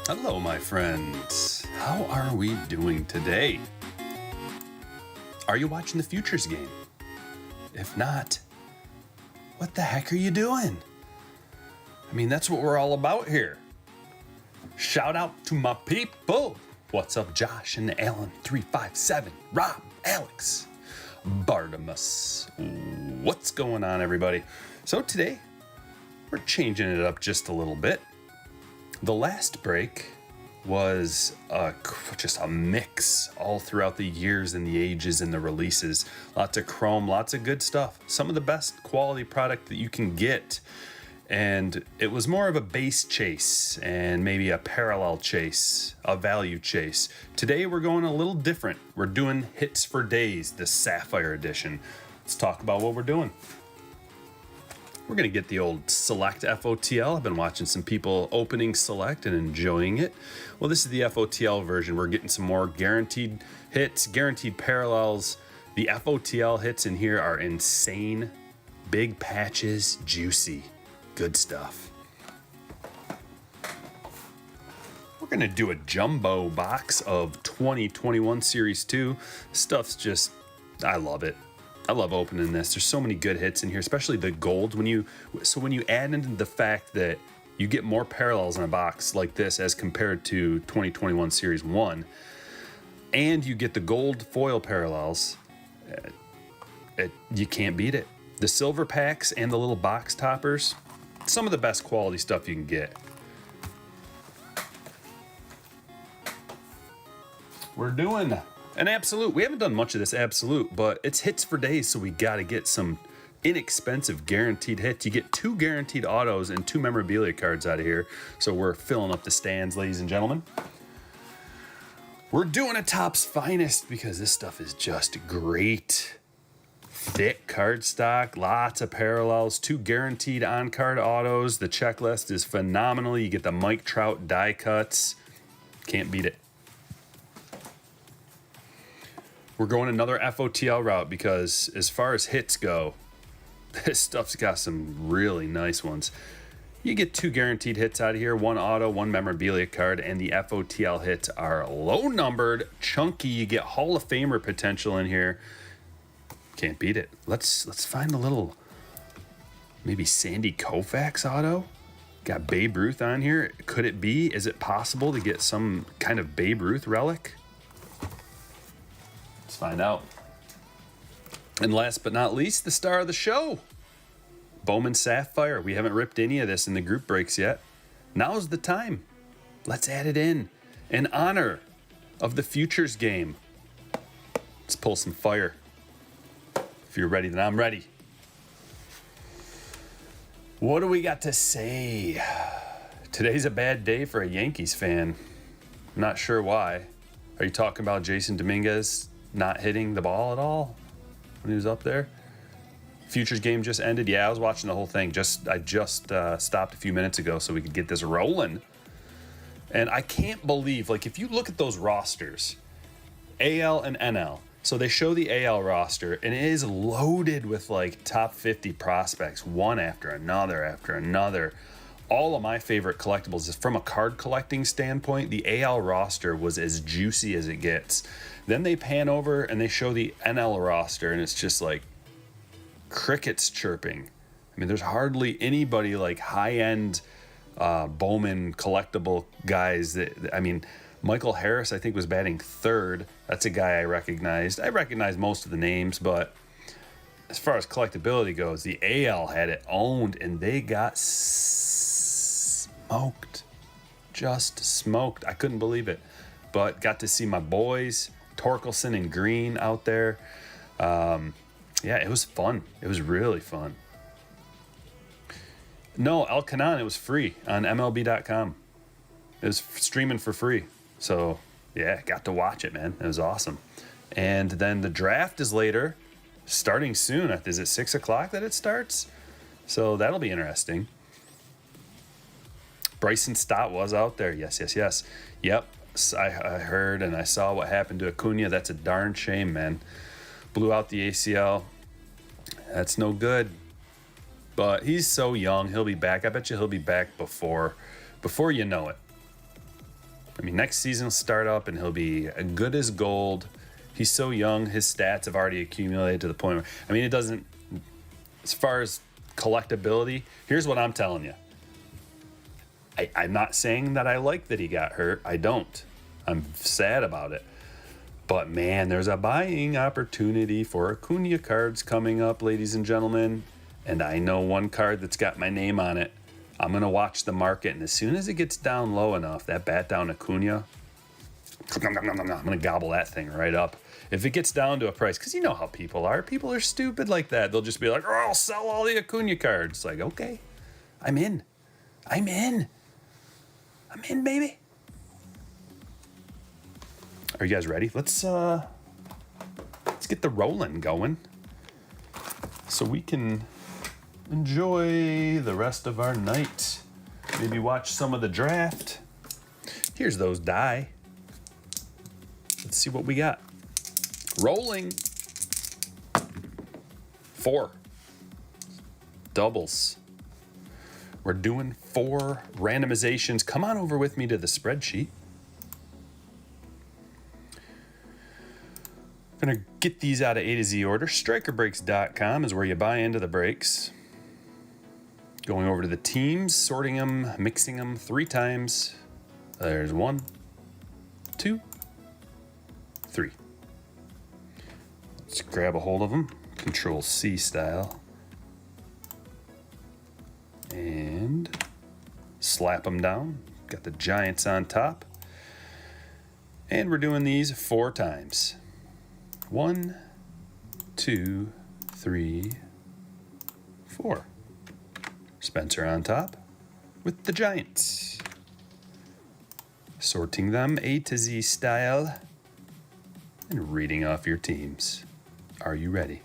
Hello, my friends. How are we doing today? Are you watching the futures game? If not, what the heck are you doing? I mean, that's what we're all about here. Shout out to my people. What's up, Josh and Alan 357, Rob, Alex, Bartimus. What's going on, everybody? So today, we're changing it up just a little bit. The last break was just a mix all throughout the years and the ages and the releases. Lots of chrome, lots of good stuff. Some of the best quality product that you can get. And it was more of a base chase and maybe a parallel chase, a value chase. Today we're going a little different. We're doing hits for days, the Sapphire edition. Let's talk about what we're doing. We're going to get the old Select FOTL. I've been watching some people opening Select and enjoying it. Well, this is the FOTL version. We're getting some more guaranteed hits, guaranteed parallels. The FOTL hits in here are insane. Big patches, juicy, good stuff. We're going to do a jumbo box of 2021 Series 2. Stuff's just, I love it. I love opening this. There's so many good hits in here, especially the gold. When you add into the fact that you get more parallels in a box like this as compared to 2021 Series 1, and you get the gold foil parallels, you can't beat it. The silver packs and the little box toppers, some of the best quality stuff you can get. We're doing an absolute. We haven't done much of this absolute, but it's hits for days, so we got to get some inexpensive guaranteed hits. You get 2 guaranteed autos and 2 memorabilia cards out of here, so we're filling up the stands, ladies and gentlemen. We're doing a Topps Finest because this stuff is just great. Thick card stock, lots of parallels, 2 guaranteed on-card autos. The checklist is phenomenal. You get the Mike Trout die cuts. Can't beat it. We're going another FOTL route because as far as hits go, this stuff's got some really nice ones. You get 2 guaranteed hits out of here, 1 auto, 1 memorabilia card, and the FOTL hits are low numbered, chunky. You get Hall of Famer potential in here. Can't beat it. Let's find a little maybe Sandy Koufax auto. Got Babe Ruth on here. Could it be? Is it possible to get some kind of Babe Ruth relic? Let's find out. And last but not least, the star of the show, Bowman Sapphire. We haven't ripped any of this in the group breaks yet. Now's the time. Let's add it in honor of the futures game. Let's pull some fire. If you're ready, then I'm ready. What do we got to say? Today's a bad day for a Yankees fan. Not sure why. Are you talking about Jason Dominguez not hitting the ball at all when he was up there? Futures game just ended. Yeah, I was watching the whole thing. I just stopped a few minutes ago so we could get this rolling. And I can't believe, like, if you look at those rosters, AL and NL, so they show the AL roster, and it is loaded with, like, top 50 prospects, one after another after another. All of my favorite collectibles is from a card collecting standpoint. The AL roster was as juicy as it gets. Then they pan over and they show the NL roster, and it's just like crickets chirping. I mean, there's hardly anybody like high-end Bowman collectible guys that, I mean, Michael Harris, I think, was batting 3rd. That's a guy I recognized. I recognize most of the names, but as far as collectability goes, the AL had it owned, and they got smoked. Just smoked. I couldn't believe it. But got to see my boys, Torkelson and Green, out there. Yeah, it was fun. It was really fun. No, El Canon, it was free on MLB.com. It was streaming for free. So, yeah, got to watch it, man. It was awesome. And then the draft is later, starting soon. Is it 6 o'clock that it starts? So that'll be interesting. Bryson Stott was out there. Yes. Yep, I heard and I saw what happened to Acuna. That's a darn shame, man. Blew out the ACL. That's no good. But he's so young. He'll be back. I bet you he'll be back before you know it. I mean, next season will start up and he'll be good as gold. He's so young. His stats have already accumulated to the point where, I mean, it doesn't, as far as collectability, here's what I'm telling you. I'm not saying that I like that he got hurt. I don't. I'm sad about it. But man, there's a buying opportunity for Acuna cards coming up, ladies and gentlemen. And I know one card that's got my name on it. I'm going to watch the market. And as soon as it gets down low enough, that bat down Acuna, I'm going to gobble that thing right up. If it gets down to a price, because you know how people are. People are stupid like that. They'll just be like, oh, I'll sell all the Acuna cards. It's like, okay, I'm in, baby. Are you guys ready? Let's get the rolling going so we can enjoy the rest of our night. Maybe watch some of the draft. Here's those die. Let's see what we got. Rolling. 4 doubles. We're doing 4 randomizations. Come on over with me to the spreadsheet. I'm going to get these out of A to Z order. StrikerBreaks.com is where you buy into the breaks. Going over to the teams, sorting them, mixing them 3 times. There's 1, 2, 3. Let's grab a hold of them. Control C style. And slap them down. Got the Giants on top. And we're doing these 4 times. 1, 2, 3, 4. Spencer on top with the Giants. Sorting them A to Z style and reading off your teams. Are you ready?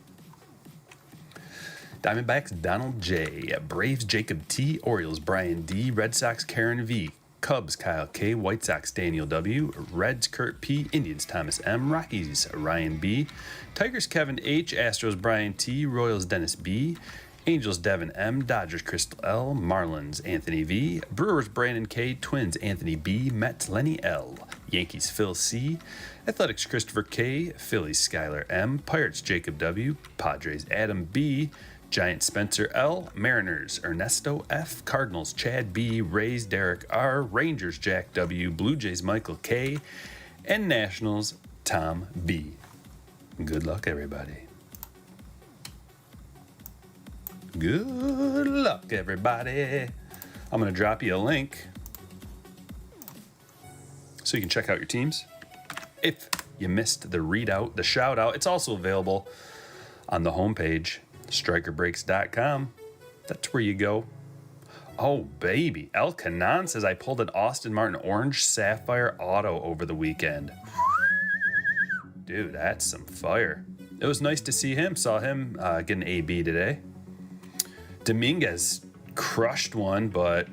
Diamondbacks, Donald J. Braves, Jacob T. Orioles, Brian D. Red Sox, Karen V. Cubs, Kyle K. White Sox, Daniel W. Reds, Kurt P. Indians, Thomas M. Rockies, Ryan B. Tigers, Kevin H. Astros, Brian T. Royals, Dennis B. Angels, Devin M. Dodgers, Crystal L. Marlins, Anthony V. Brewers, Brandon K. Twins, Anthony B. Mets, Lenny L. Yankees, Phil C. Athletics, Christopher K. Phillies, Skylar M. Pirates, Jacob W. Padres, Adam B. Giants, Spencer L. Mariners, Ernesto F. Cardinals, Chad B. Rays, Derek R. Rangers, Jack W. Blue Jays, Michael K. And Nationals, Tom B. Good luck, everybody. Good luck, everybody. I'm going to drop you a link so you can check out your teams. If you missed the readout, the shout out, it's also available on the homepage, StrikerBreaks.com. That's where you go. Oh, baby. El Canan says I pulled an Austin Martin Orange Sapphire Auto over the weekend. Dude, that's some fire. It was nice to see him. Saw him get an AB today. Dominguez crushed one, but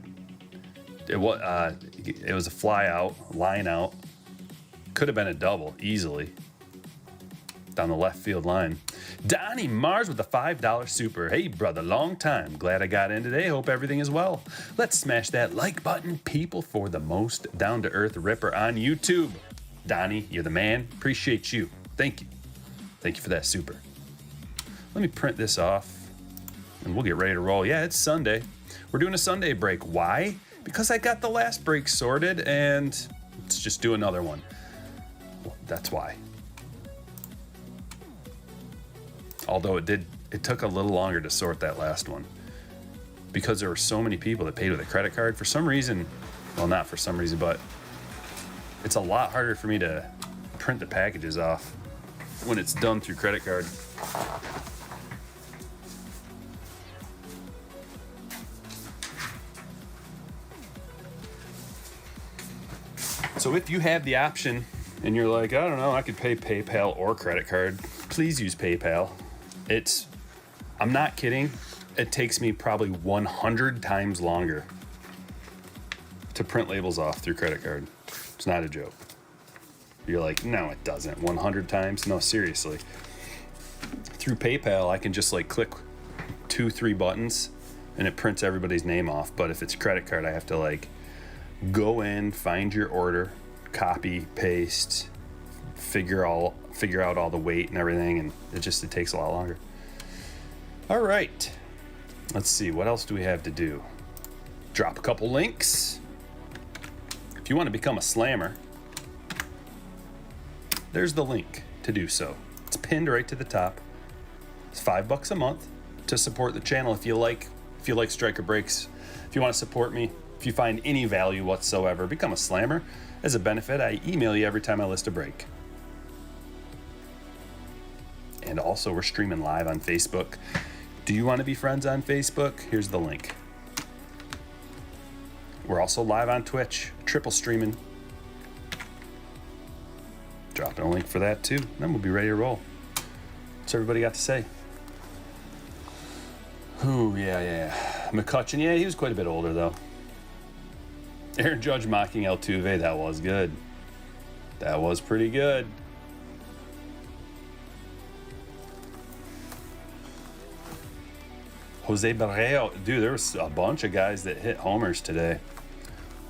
it was a fly out, line out. Could have been a double easily down the left field line. Donnie Mars with the $5 super. Hey, brother, long time. Glad I got in today. Hope everything is well. Let's smash that like button, people, for the most down-to-earth ripper on YouTube. Donnie, you're the man. Appreciate you. Thank you. Thank you for that super. Let me print this off, and we'll get ready to roll. Yeah, it's Sunday. We're doing a Sunday break. Why? Because I got the last break sorted, and let's just do another one. Well, that's why. Although it took a little longer to sort that last one because there were so many people that paid with a credit card. For some reason, well, not for some reason, but it's a lot harder for me to print the packages off when it's done through credit card. So if you have the option and you're like, I don't know, I could pay PayPal or credit card, please use PayPal. I'm not kidding, it takes me probably 100 times longer to print labels off through credit card. It's not a joke. You're like, no, it doesn't. 100 times? No, seriously. Through PayPal, I can just like click 2-3 buttons and it prints everybody's name off. But if it's credit card, I have to like go in, find your order, copy, paste, figure out all the weight and everything, and it takes a lot longer. All right, let's see, what else do we have to do? Drop a couple links. If you want to become a slammer, there's the link to do so. It's pinned right to the top. It's $5 a month to support the channel. If you like Striker Breaks, if you want to support me, if you find any value whatsoever, become a slammer. As a benefit, I email you every time I list a break. And also, we're streaming live on Facebook. Do you want to be friends on Facebook? Here's the link. We're also live on Twitch, triple streaming. Dropping a link for that too. Then we'll be ready to roll. What's everybody got to say? Ooh, yeah. McCutcheon, yeah, he was quite a bit older though. Aaron Judge mocking Altuve, that was good. That was pretty good. Jose Barreo, dude, there was a bunch of guys that hit homers today.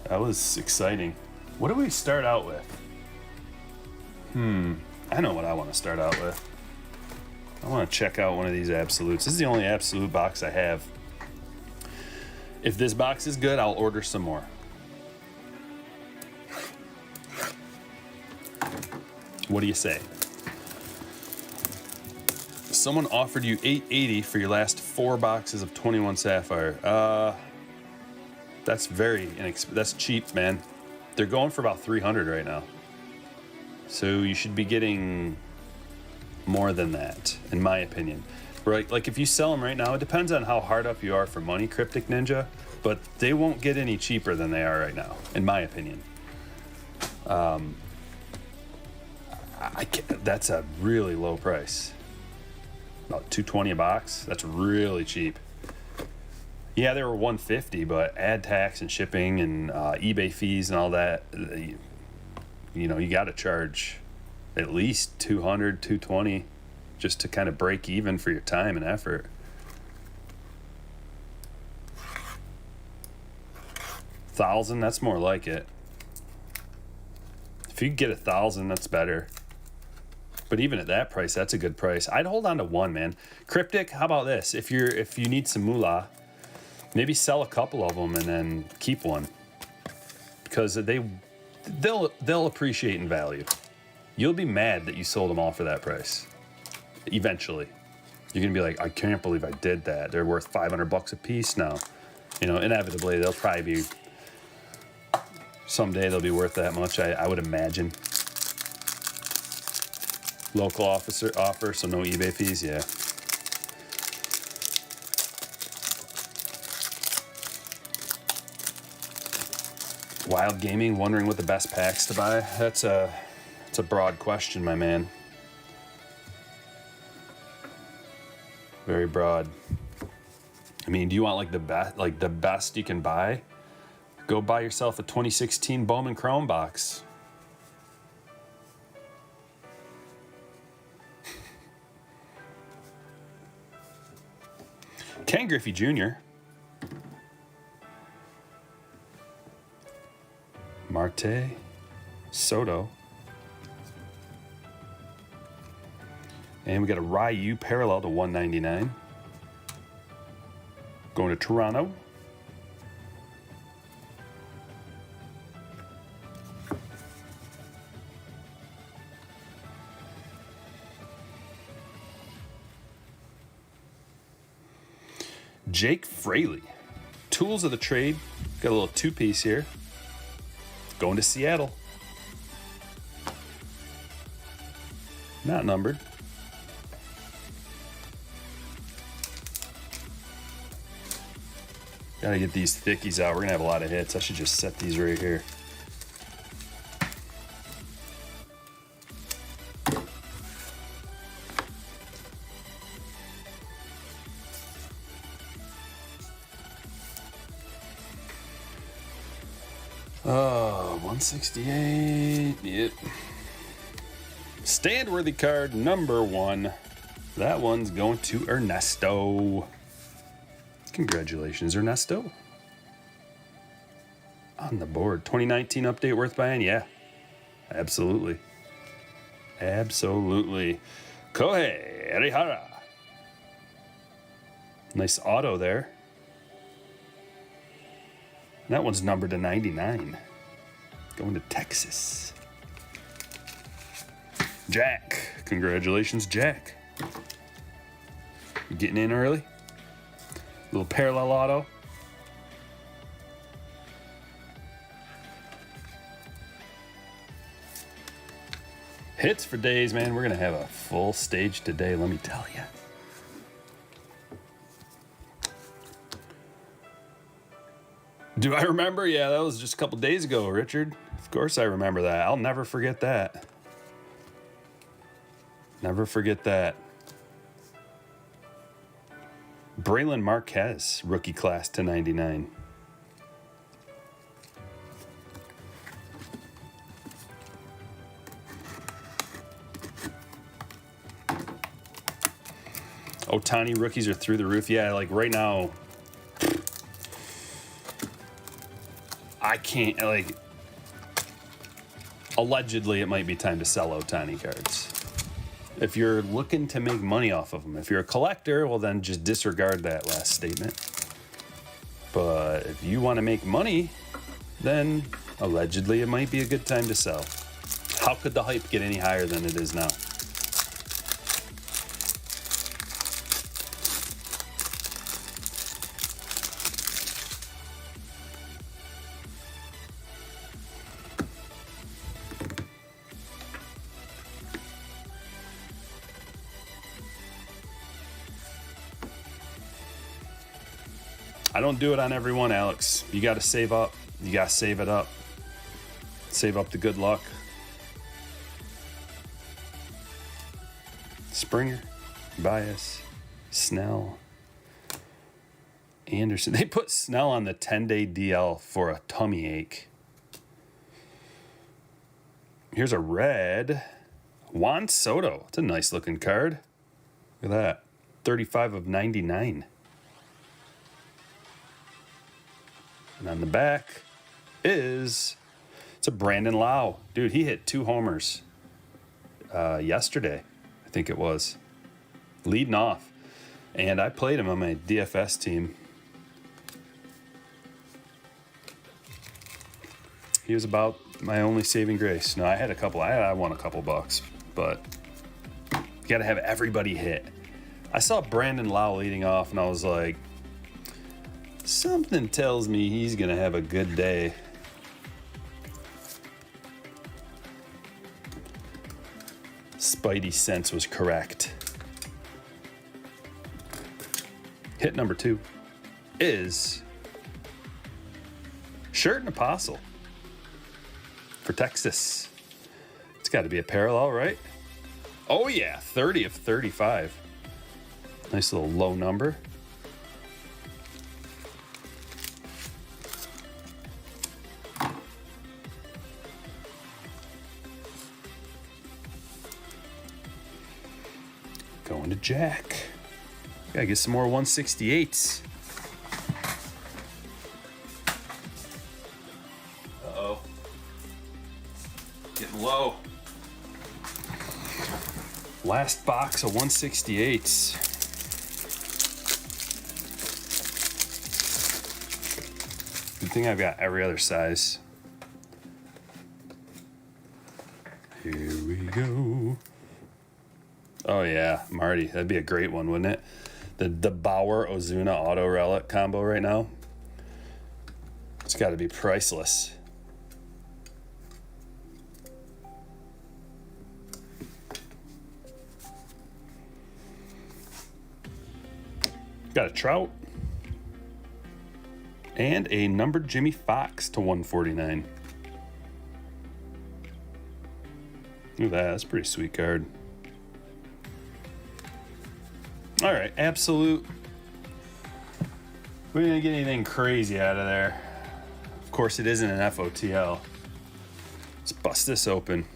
That was exciting. What do we start out with? I know what I want to start out with. I want to check out one of these absolutes. This is the only absolute box I have. If this box is good, I'll order some more. What do you say? Someone offered you $880 for your last 4 boxes of 21 Sapphire. That's that's cheap, man. They're going for about $300 right now. So you should be getting more than that, in my opinion. Right? Like if you sell them right now, it depends on how hard up you are for money, Cryptic Ninja, but they won't get any cheaper than they are right now, in my opinion. That's a really low price. About $220 a box. That's really cheap. Yeah, they were $150, but add tax and shipping and eBay fees and all that, you got to charge at least $200, $220 just to kind of break even for your time and effort. $1,000, that's more like it. If you get $1,000, that's better. But even at that price, that's a good price. I'd hold on to one, man. Cryptic, how about this? If you need some moolah, maybe sell a couple of them and then keep one, because they'll appreciate in value. You'll be mad that you sold them all for that price. Eventually, you're gonna be like, I can't believe I did that. They're worth $500 a piece now. Inevitably they'll probably be. Someday they'll be worth that much. I would imagine. Local offer, so no eBay fees. Yeah. Wild Gaming wondering what the best packs to buy. That's a broad question, my man. Very broad. I mean, do you want like the best you can buy? Go buy yourself a 2016 Bowman Chrome box. Ken Griffey Jr. Marte, Soto. And we got a Ryu parallel to 199. Going to Toronto. Jake Fraley. Tools of the trade. Got a little 2-piece here. Going to Seattle. Not numbered. Gotta get these thickies out. We're gonna have a lot of hits. I should just set these right here. Oh, 168. Yep. Stand-worthy card number 1. That one's going to Ernesto. Congratulations, Ernesto. On the board. 2019 update worth buying? Yeah. Absolutely. Absolutely. Kohei Erihara. Nice auto there. That one's numbered to 99. Going to Texas. Jack. Congratulations, Jack. You getting in early? Little parallel auto. Hits for days, man. We're going to have a full stage today, let me tell you. Do I remember? Yeah, that was just a couple days ago, Richard. Of course I remember that. I'll never forget that. Never forget that. Braylon Marquez, rookie class to 99. Ohtani rookies are through the roof. Yeah, like right now, I can't, like, allegedly it might be time to sell Ohtani cards. If you're looking to make money off of them, if you're a collector, well then just disregard that last statement. But if you want to make money, then allegedly it might be a good time to sell. How could the hype get any higher than it is now? I don't do it on everyone, Alex. You got to save up. You got to save it up. Save up the good luck. Springer, Bias, Snell, Anderson. They put Snell on the 10-day DL for a tummy ache. Here's a red. Juan Soto. It's a nice looking card. Look at that. 35 of 99. And on the back it's a Brandon Lau. Dude, he hit 2 homers yesterday, I think it was. Leading off. And I played him on my DFS team. He was about my only saving grace. No, I had a couple. I won a couple bucks. But you got to have everybody hit. I saw Brandon Lau leading off, and I was like, something tells me he's going to have a good day. Spidey sense was correct. Hit number 2 is Shirt and Apostle for Texas. It's got to be a parallel, right? Oh yeah, 30 of 35. Nice little low number. Going to Jack. Gotta get some more 168s. Uh-oh. Getting low. Last box of 168s. Good thing I've got every other size. Here we go. Oh yeah, Marty. That'd be a great one, wouldn't it? The Bauer Ozuna auto relic combo right now. It's got to be priceless. Got a Trout. And a numbered Jimmy Fox to 149. Look at that. That's a pretty sweet card. All right, absolute. We didn't get anything crazy out of there. Of course, it isn't an FOTL. Let's bust this open.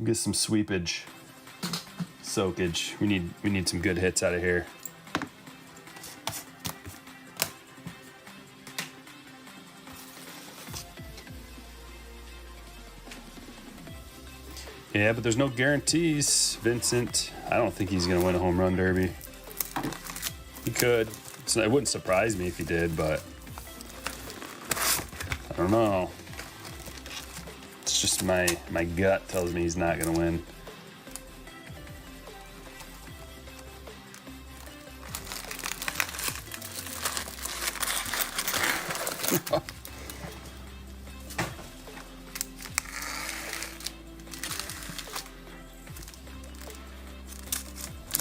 Get some sweepage, soakage. We need some good hits out of here. Yeah, but there's no guarantees, Vincent. I don't think he's going to win a home run derby. He could. So it wouldn't surprise me if he did, but I don't know. It's just my gut tells me he's not going to win.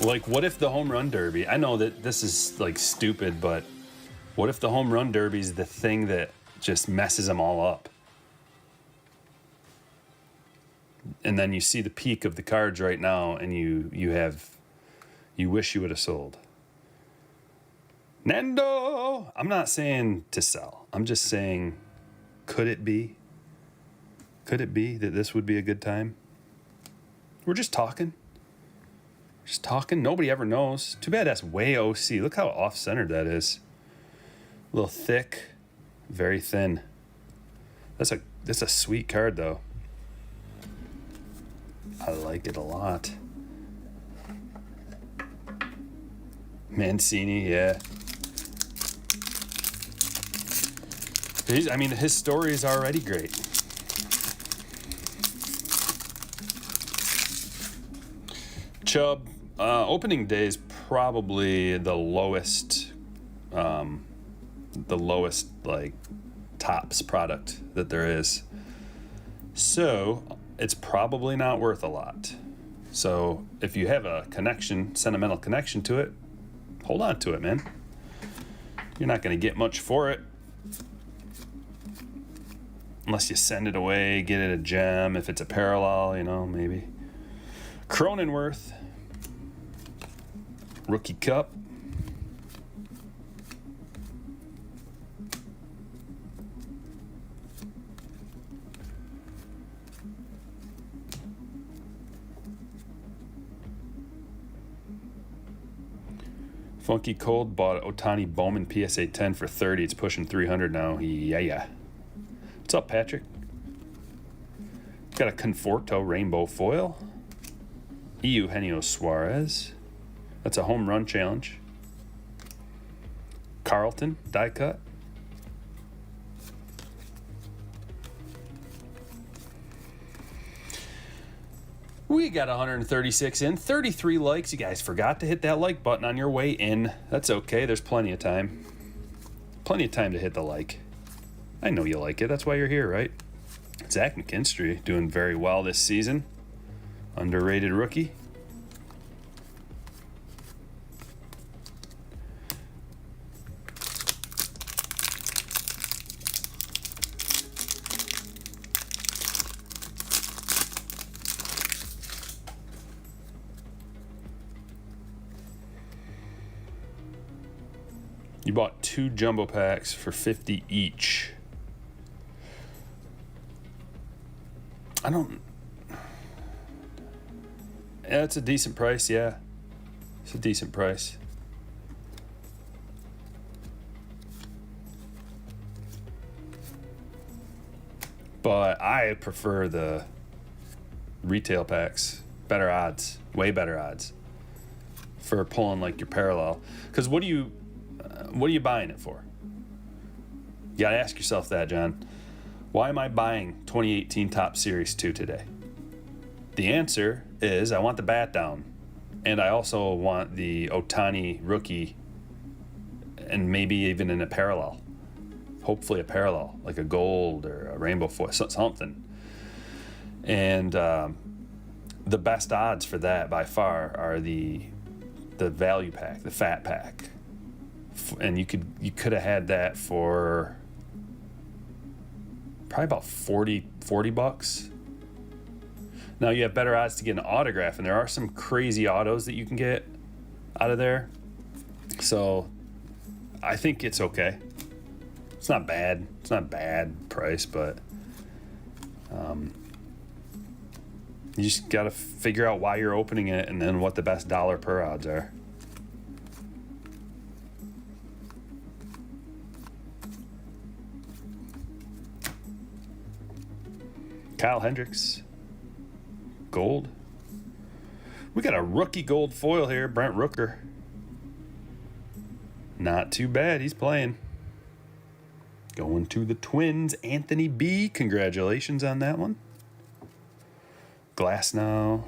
Like, what if the home run derby, I know that this is like stupid, but what if the home run derby is the thing that just messes them all up? And then you see the peak of the cards right now, and you wish you would have sold. Nando! I'm not saying to sell. I'm just saying, could it be? Could it be that this would be a good time? We're just talking. Just talking. Nobody ever knows. Too bad that's way OC. Look how off-centered that is. A little thick, very thin. That's a sweet card, though. I like it a lot. Mancini, yeah. His story is already great. Chubb, opening day is probably the lowest like tops product that there is. So it's probably not worth a lot. So if you have a sentimental connection to it, hold on to it, man. You're not going to get much for it. Unless you send it away, get it a gem. If it's a parallel, maybe. Cronenworth. Rookie Cup. Funky Cold bought Ohtani Bowman PSA 10 for $30. It's pushing $300 now. Yeah. What's up, Patrick? Got a Conforto Rainbow Foil. Eugenio Suarez. That's a home run challenge. Carlton die cut. We got 136 in, 33 likes. You guys forgot to hit that like button on your way in. That's okay. There's plenty of time. Plenty of time to hit the like. I know you like it. That's why you're here, right? Zach McKinstry doing very well this season. Underrated rookie. You bought 2 jumbo packs for $50 each. Yeah, it's a decent price, yeah. It's a decent price. But I prefer the retail packs. Better odds. Way better odds. For pulling like your parallel. Because what are you buying it for? You gotta ask yourself that, John. Why am I buying 2018 Topps Series 2 today? The answer is I want the bat down. And I also want the Ohtani rookie and maybe even in a parallel. Hopefully a parallel, like a gold or a rainbow foil, something. And the best odds for that by far are the value pack, the fat pack. And you could have had that for probably about $40. Now you have better odds to get an autograph, and there are some crazy autos that you can get out of there. So I think it's okay. It's not bad. It's not a bad price, but you just got to figure out why you're opening it and then what the best dollar per odds are. Kyle Hendricks. gold. We got a rookie gold foil here, Brent Rooker. Not too bad, he's playing. Going to the Twins, Anthony B. Congratulations on that one. Glass now.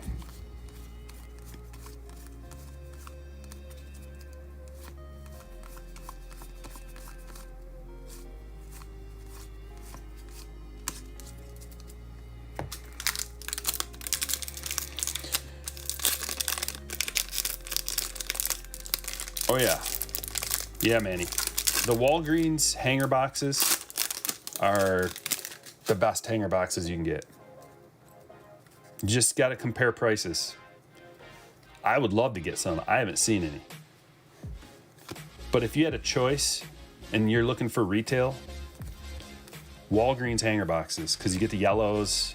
Oh, yeah. Yeah, Manny. The Walgreens hanger boxes are the best hanger boxes you can get. You just got to compare prices. I would love to get some. I haven't seen any. But if you had a choice and you're looking for retail, Walgreens hanger boxes, because you get the yellows.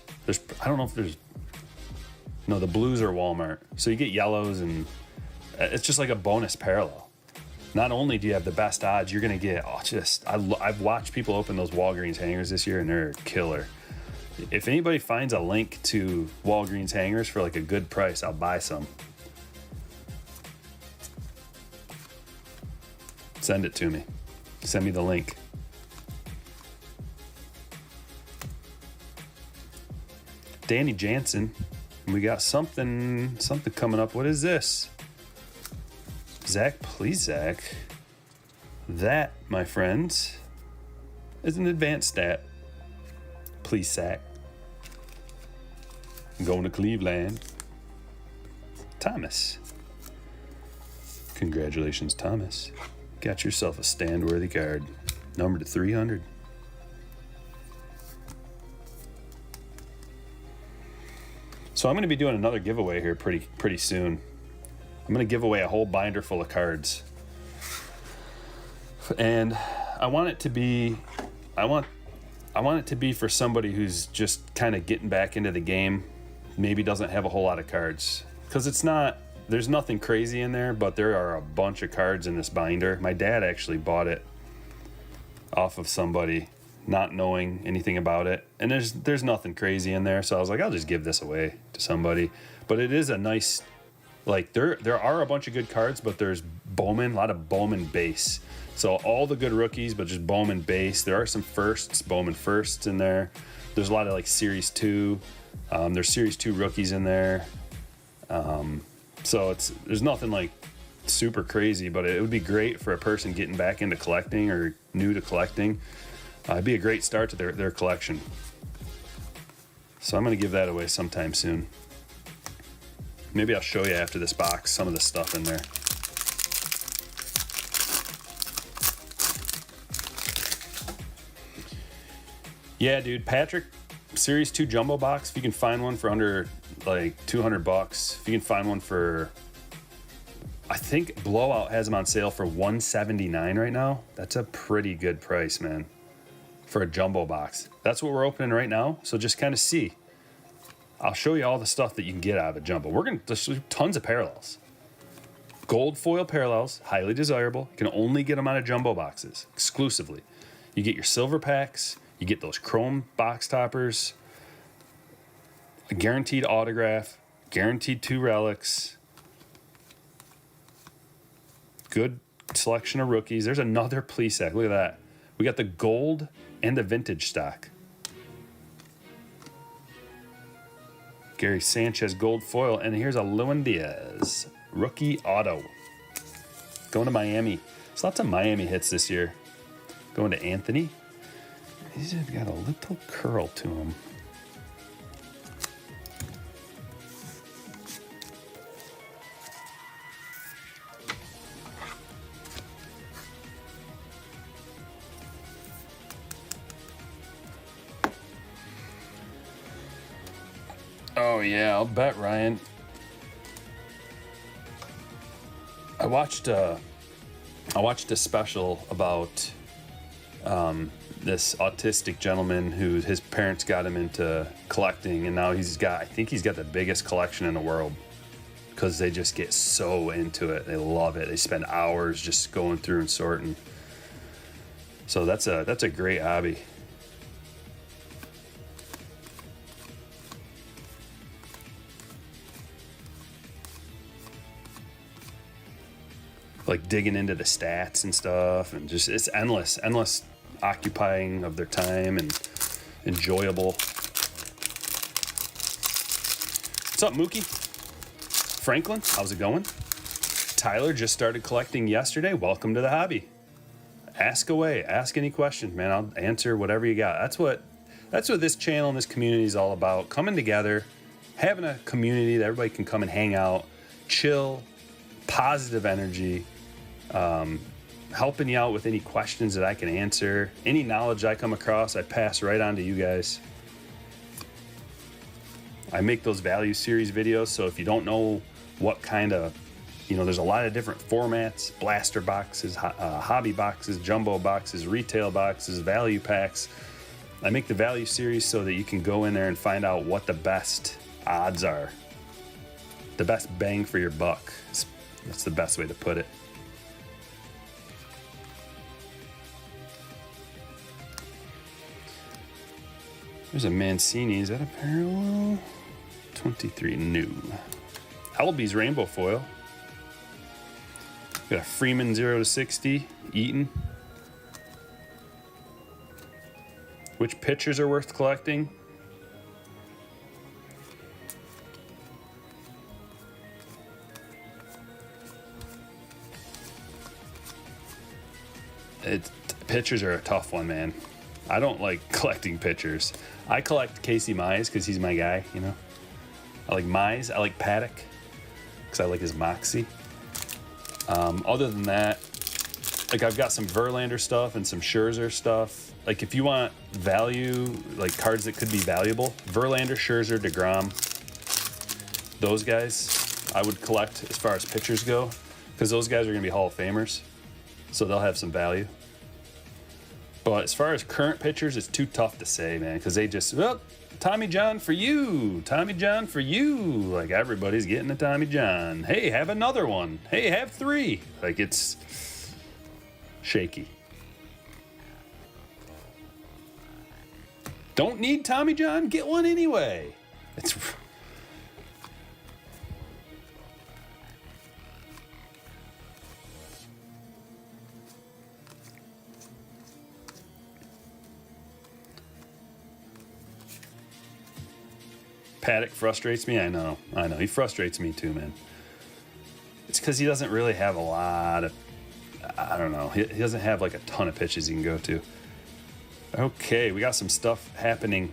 I don't know if there's... No, the blues are Walmart. So you get yellows, and it's just like a bonus parallel. Not only do you have the best odds, you're going to get, I've watched people open those Walgreens hangers this year, and they're killer. If anybody finds a link to Walgreens hangers for like a good price, I'll buy some. Send it to me. Send me the link. Danny Jansen. We got something coming up. What is this? Zach, please, Zach. That, my friends, is an advanced stat. Please, Zach. I'm going to Cleveland. Thomas. Congratulations, Thomas. Got yourself a stand-worthy card. Number to 300. So I'm going to be doing another giveaway here pretty soon. I'm going to give away a whole binder full of cards. And I want it to be for somebody who's just kind of getting back into the game, maybe doesn't have a whole lot of cards. Because there's nothing crazy in there, but there are a bunch of cards in this binder. My dad actually bought it off of somebody, not knowing anything about it. And there's nothing crazy in there, so I was like, I'll just give this away to somebody. But it is a nice, like, there are a bunch of good cards, but there's Bowman, a lot of Bowman base. So all the good rookies, but just Bowman base. There are some firsts, Bowman firsts in there. There's a lot of like Series 2. There's Series 2 rookies in there. So there's nothing like super crazy, but it would be great for a person getting back into collecting or new to collecting. It'd be a great start to their collection. So I'm going to give that away sometime soon. Maybe I'll show you after this box some of the stuff in there. Yeah, dude, Patrick, Series 2 jumbo box, if you can find one for under like $200, if you can find one for, I think Blowout has them on sale for $179 right now. That's a pretty good price, man, for a jumbo box. That's what we're opening right now, so just kind of see. I'll show you all the stuff that you can get out of a jumbo. We're going to do tons of parallels. Gold foil parallels, highly desirable. You can only get them out of jumbo boxes, exclusively. You get your silver packs, you get those chrome box toppers, a guaranteed autograph, guaranteed 2 relics, good selection of rookies. There's another Plesac. Look at that. We got the gold and the vintage stock. Gary Sanchez gold foil, and here's a Lewin Diaz rookie auto. Going to Miami. There's lots of Miami hits this year. Going to Anthony. He's got a little curl to him. Oh yeah, I'll bet, Ryan. I watched a special about this autistic gentleman who his parents got him into collecting, and now I think he's got the biggest collection in the world because they just get so into it. They love it. They spend hours just going through and sorting. So that's a great hobby. like digging into the stats and stuff, and just it's endless occupying of their time and enjoyable. What's up, Mookie? Franklin, how's it going? Tyler just started collecting yesterday. Welcome to the hobby. Ask away. Ask any questions, man. I'll answer whatever you got. That's what this channel and this community is all about. Coming together, having a community that everybody can come and hang out, chill, positive energy, helping you out with any questions that I can answer. Any knowledge I come across, I pass right on to you guys. I make those value series videos, so if you don't know what kind of, there's a lot of different formats: blaster boxes, hobby boxes, jumbo boxes, retail boxes, value packs. I make the value series so that you can go in there and find out what the best odds are. The best bang for your buck. That's the best way to put it. There's a Mancini. Is that a parallel? 23 new. Albies rainbow foil. Got a Freeman 0-60. Eaton. Which pitchers are worth collecting? Pitchers are a tough one, man. I don't like collecting pitchers. I collect Casey Mize because he's my guy, I like Mize. I like Paddock because I like his moxie. Other than that, like I've got some Verlander stuff and some Scherzer stuff. Like if you want value, like cards that could be valuable, Verlander, Scherzer, DeGrom, those guys I would collect as far as pitchers go, because those guys are going to be Hall of Famers, so they'll have some value. But as far as current pitchers, it's too tough to say, man, because they just, Tommy John for you, Tommy John for you. Like everybody's getting a Tommy John. Hey, have another one. Hey, have 3. Like it's shaky. Don't need Tommy John? Get one anyway. It's... Paddock frustrates me. I know. He frustrates me too, man. It's because he doesn't really have a lot of, I don't know. He doesn't have like a ton of pitches he can go to. Okay, we got some stuff happening.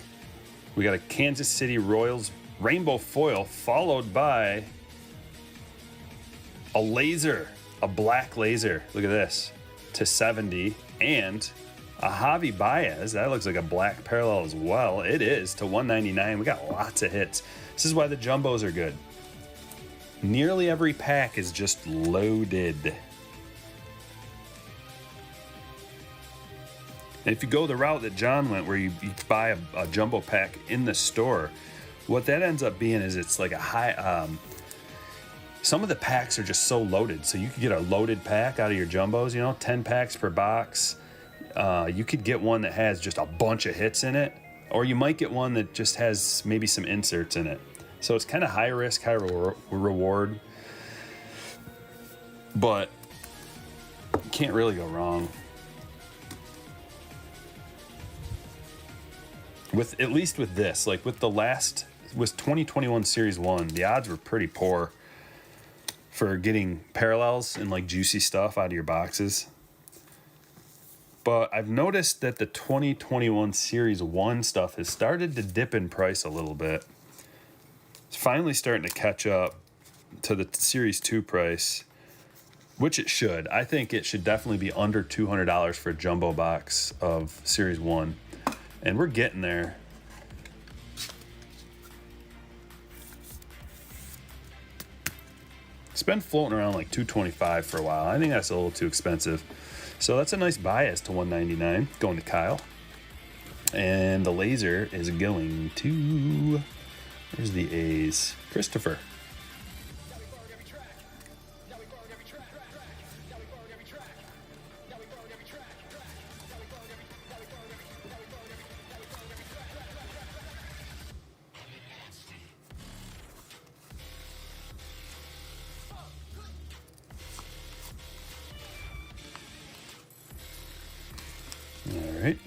We got a Kansas City Royals rainbow foil followed by a laser, a black laser. Look at this, to 70, and a Javi Baez. That looks like a black parallel as well. It is to 199. We got lots of hits. This is why the jumbos are good. Nearly every pack is just loaded. And if you go the route that John went, where you buy a jumbo pack in the store, what that ends up being is it's like a high... some of the packs are just so loaded. So you could get a loaded pack out of your jumbos, 10 packs per box. You could get one that has just a bunch of hits in it, or you might get one that just has maybe some inserts in it. So it's kind of high risk, high reward, but you can't really go wrong. At least with this, like with the last, with 2021 Series 1, the odds were pretty poor for getting parallels and like juicy stuff out of your boxes. But I've noticed that the 2021 Series 1 stuff has started to dip in price a little bit. It's finally starting to catch up to the Series 2 price, which it should. I think it should definitely be under $200 for a jumbo box of Series 1. And we're getting there. It's been floating around like $225 for a while. I think that's a little too expensive. So that's a nice bias to $199, going to Kyle. And the laser is going to, where's the A's? Christopher. All right.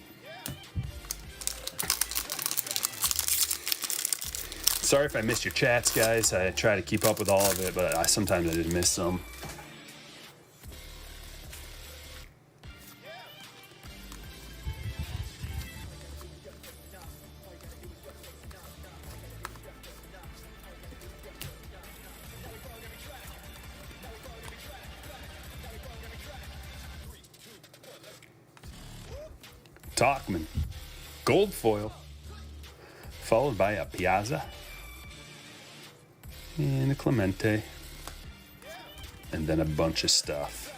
Sorry if I missed your chats, guys. I try to keep up with all of it, but sometimes I just miss some. Talkman, gold foil, followed by a Piazza and a Clemente, and then a bunch of stuff.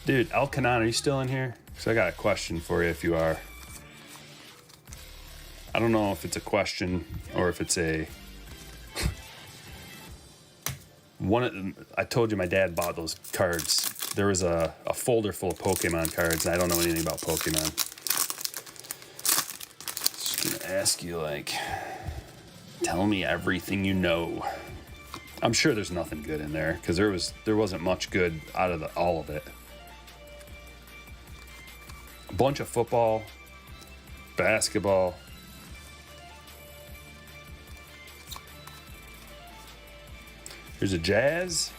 Dude, El Canon, are you still in here? Because I got a question for you if you are. I don't know if it's a question or if it's a... I told you my dad bought those cards. There was a folder full of Pokemon cards, and I don't know anything about Pokemon. Just gonna ask you, like, tell me everything you know. I'm sure there's nothing good in there, because there wasn't much good out of all of it. A bunch of football, basketball. There's a Jazz.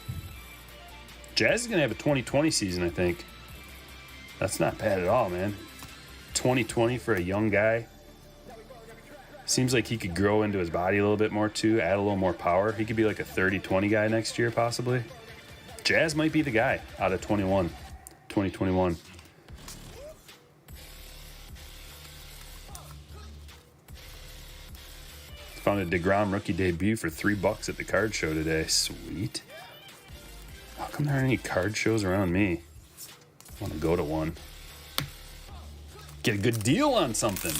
Jazz is going to have a 2020 season, I think. That's not bad at all, man. 2020 for a young guy. Seems like he could grow into his body a little bit more, too. Add a little more power. He could be like a 30-20 guy next year, possibly. Jazz might be the guy out of 2021. Found a DeGrom rookie debut for $3 at the card show today. Sweet. How come there aren't any card shows around me? I want to go to one. Get a good deal on something.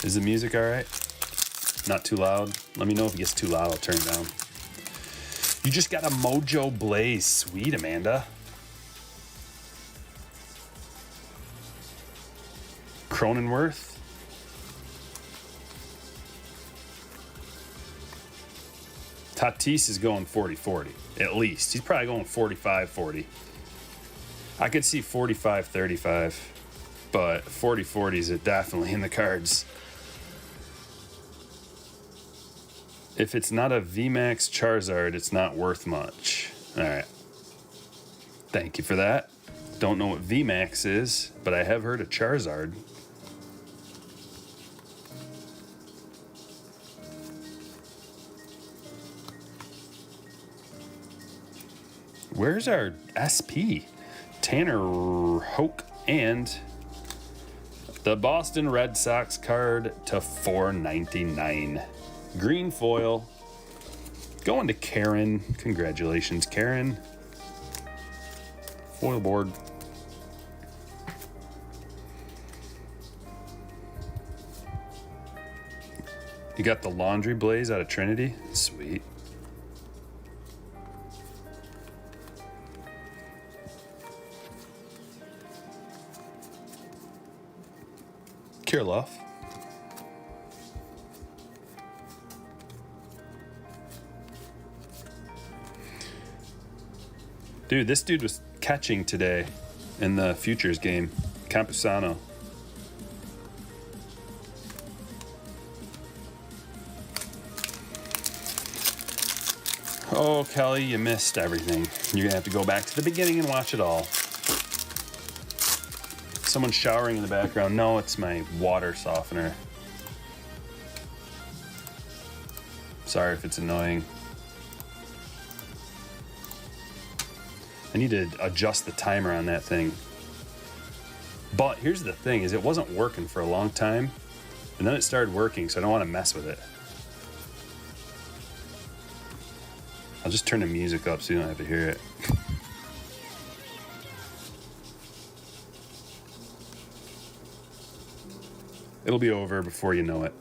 Is the music all right? Not too loud? Let me know if it gets too loud. I'll turn it down. You just got a Mojo Blaze. Sweet, Amanda. Cronenworth. Tatis is going 40-40, at least. He's probably going 45-40. I could see 45-35, but 40-40 is definitely in the cards. If it's not a VMAX Charizard, it's not worth much. All right. Thank you for that. Don't know what VMAX is, but I have heard of Charizard. Where's our SP? Tanner Hoke and the Boston Red Sox card to $4.99. Green foil. Going to Karen. Congratulations, Karen. Foil board. You got the Laundry Blaze out of Trinity? Sweet. Kirilloff. Dude, this dude was catching today in the Futures game. Campusano. Oh, Kelly, you missed everything. You're going to have to go back to the beginning and watch it all. Someone's showering in the background. No, it's my water softener. Sorry if it's annoying. I need to adjust the timer on that thing. But here's the thing, is it wasn't working for a long time. And then it started working, so I don't want to mess with it. I'll just turn the music up so you don't have to hear it. It'll be over before you know it.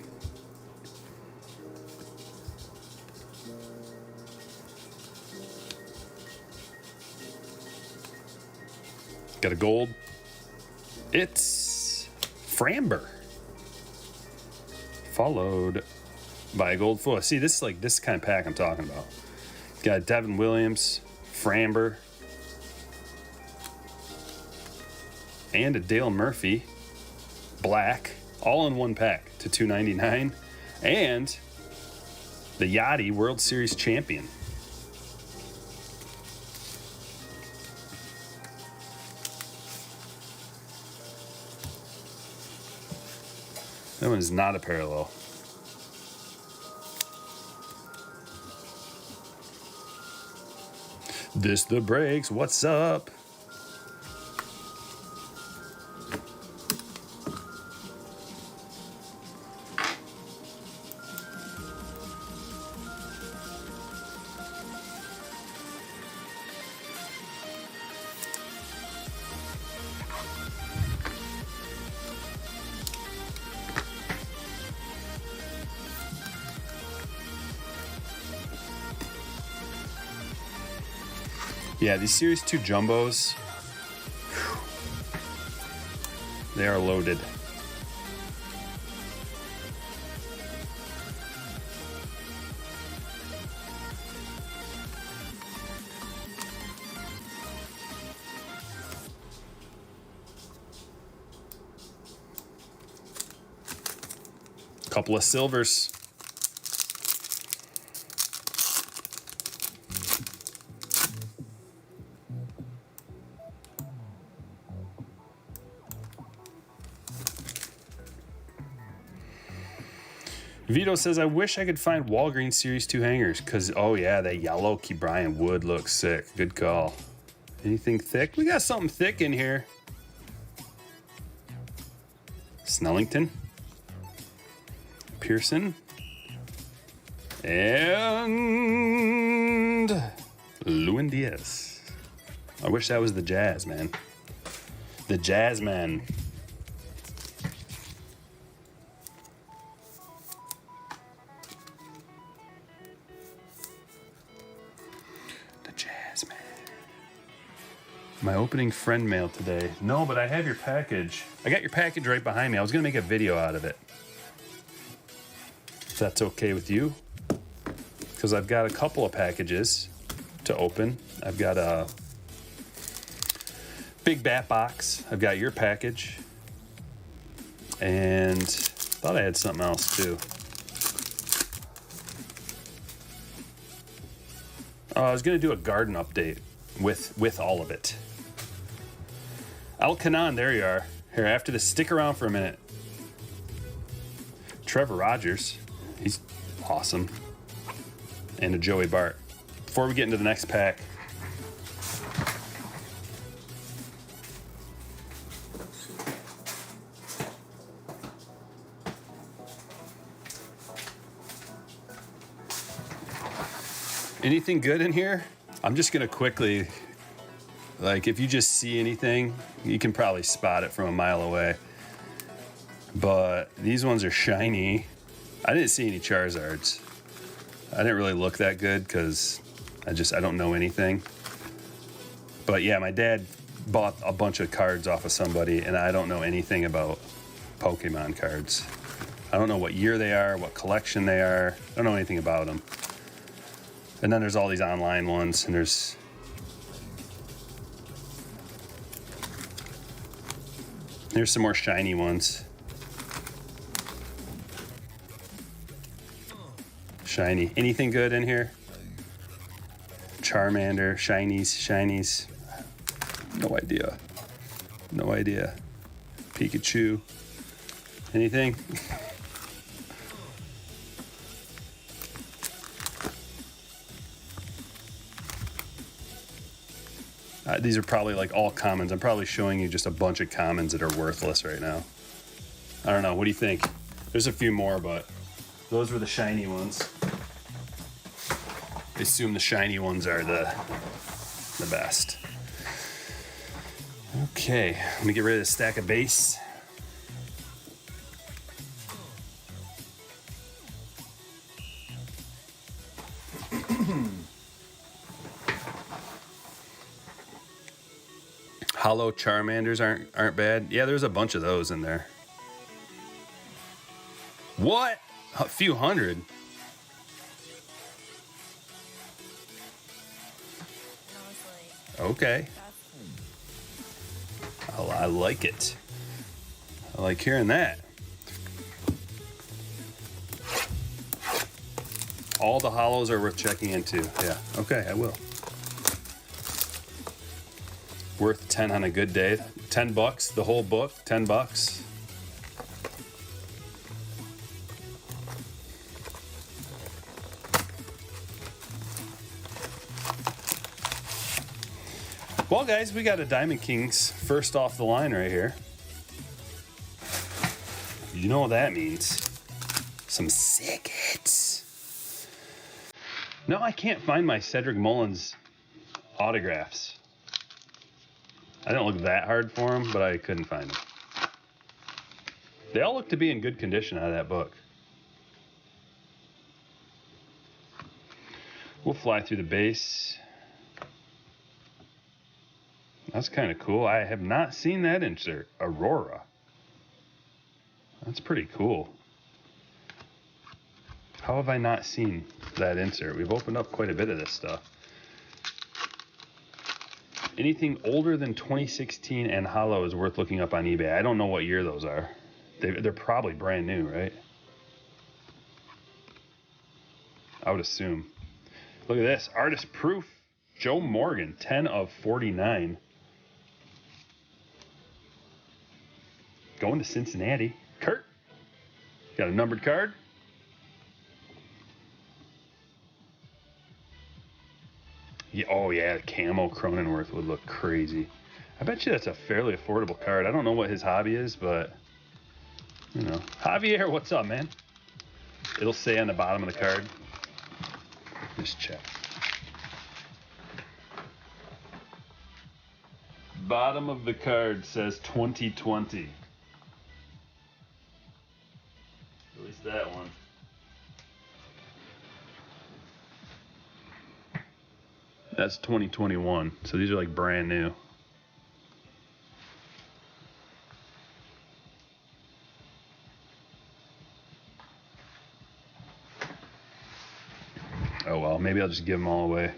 Got a gold. It's Framber. Followed by a gold foil. See, this is like this kind of pack I'm talking about. Got Devin Williams, Framber, and a Dale Murphy black, all in one pack to $2.99, and the Yachty World Series champion. That one is not a parallel. This the breaks. What's up? Yeah, these Series 2 Jumbos, they are loaded. Couple of silvers. Vito says, I wish I could find Walgreens Series 2 hangers, because, oh yeah, that yellow Key Bryant would look sick. Good call. Anything thick? We got something thick in here. Snellington. Pearson. And Lewin Diaz. I wish that was the Jazz, man. The Jazz man. My opening friend mail today. No, but I have your package. I got your package right behind me. I was going to make a video out of it. If that's okay with you. Because I've got a couple of packages to open. I've got a big bat box. I've got your package. And thought I had something else too. I was going to do a garden update with all of it. Al Kanan, there you are. Here, after this, stick around for a minute. Trevor Rogers, he's awesome. And a Joey Bart. Before we get into the next pack, anything good in here? I'm just gonna quickly, like, if you just see anything, you can probably spot it from a mile away. But these ones are shiny. I didn't see any Charizards. I didn't really look that good because I don't know anything. But yeah, my dad bought a bunch of cards off of somebody, and I don't know anything about Pokemon cards. I don't know what year they are, what collection they are. I don't know anything about them. And then there's all these online ones, and there's some more shiny ones. Shiny. Anything good in here? Charmander, shinies. No idea. Pikachu. Anything? These are probably like all commons. I'm probably showing you just a bunch of commons that are worthless right now. I don't know. What do you think? There's a few more, but those were the shiny ones. I assume the shiny ones are the best. Okay, let me get rid of the stack of base. Hollow Charmanders aren't bad. Yeah, there's a bunch of those in there. What? A few hundred. Okay. Oh, I like it. I like hearing that. All the hollows are worth checking into. Yeah, okay, I will. Worth 10 on a good day. $10, the whole book, $10. Well, guys, we got a Diamond Kings first off the line right here. You know what that means. Some sick hits. No, I can't find my Cedric Mullins autographs. I didn't look that hard for them, but I couldn't find them. They all look to be in good condition out of that book. We'll fly through the base. That's kind of cool. I have not seen that insert. Aurora. That's pretty cool. How have I not seen that insert? We've opened up quite a bit of this stuff. Anything older than 2016 and hollow is worth looking up on eBay. I don't know what year those are. They're probably brand new, right? I would assume. Look at this. Artist proof. Joe Morgan, 10 of 49. Going to Cincinnati. Kurt, got a numbered card. Yeah, oh yeah, camo Cronenworth would look crazy. I bet you that's a fairly affordable card. I don't know what his hobby is, but you know, Javier, what's up, man? It'll say on the bottom of the card. Just check. Bottom of the card says 2020. At least that one. That's 2021, so these are like brand new. Oh well, maybe I'll just give them all away.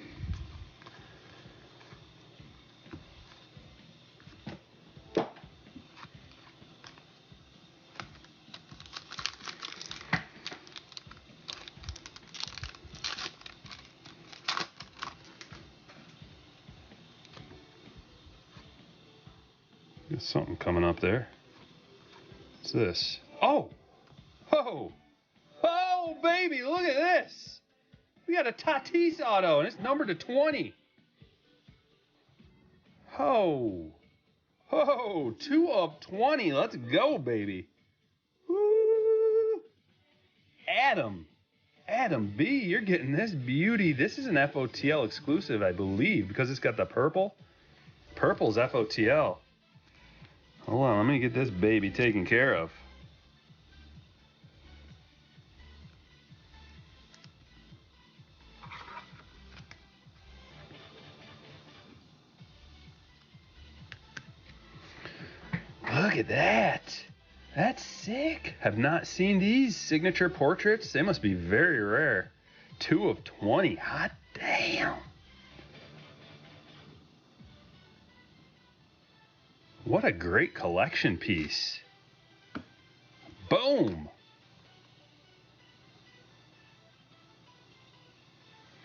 There's something coming up there. What's this? Oh! Oh! Oh, baby, look at this! We got a Tatis auto, and it's numbered to 20. Oh! Oh! 2 of 20. Let's go, baby. Woo! Adam B, you're getting this beauty. This is an FOTL exclusive, I believe, because it's got the purple. Purple's FOTL. Hold on, let me get this baby taken care of. Look at that. That's sick. Have not seen these signature portraits. They must be very rare. 2 of 20. Hot damn. What a great collection piece. Boom.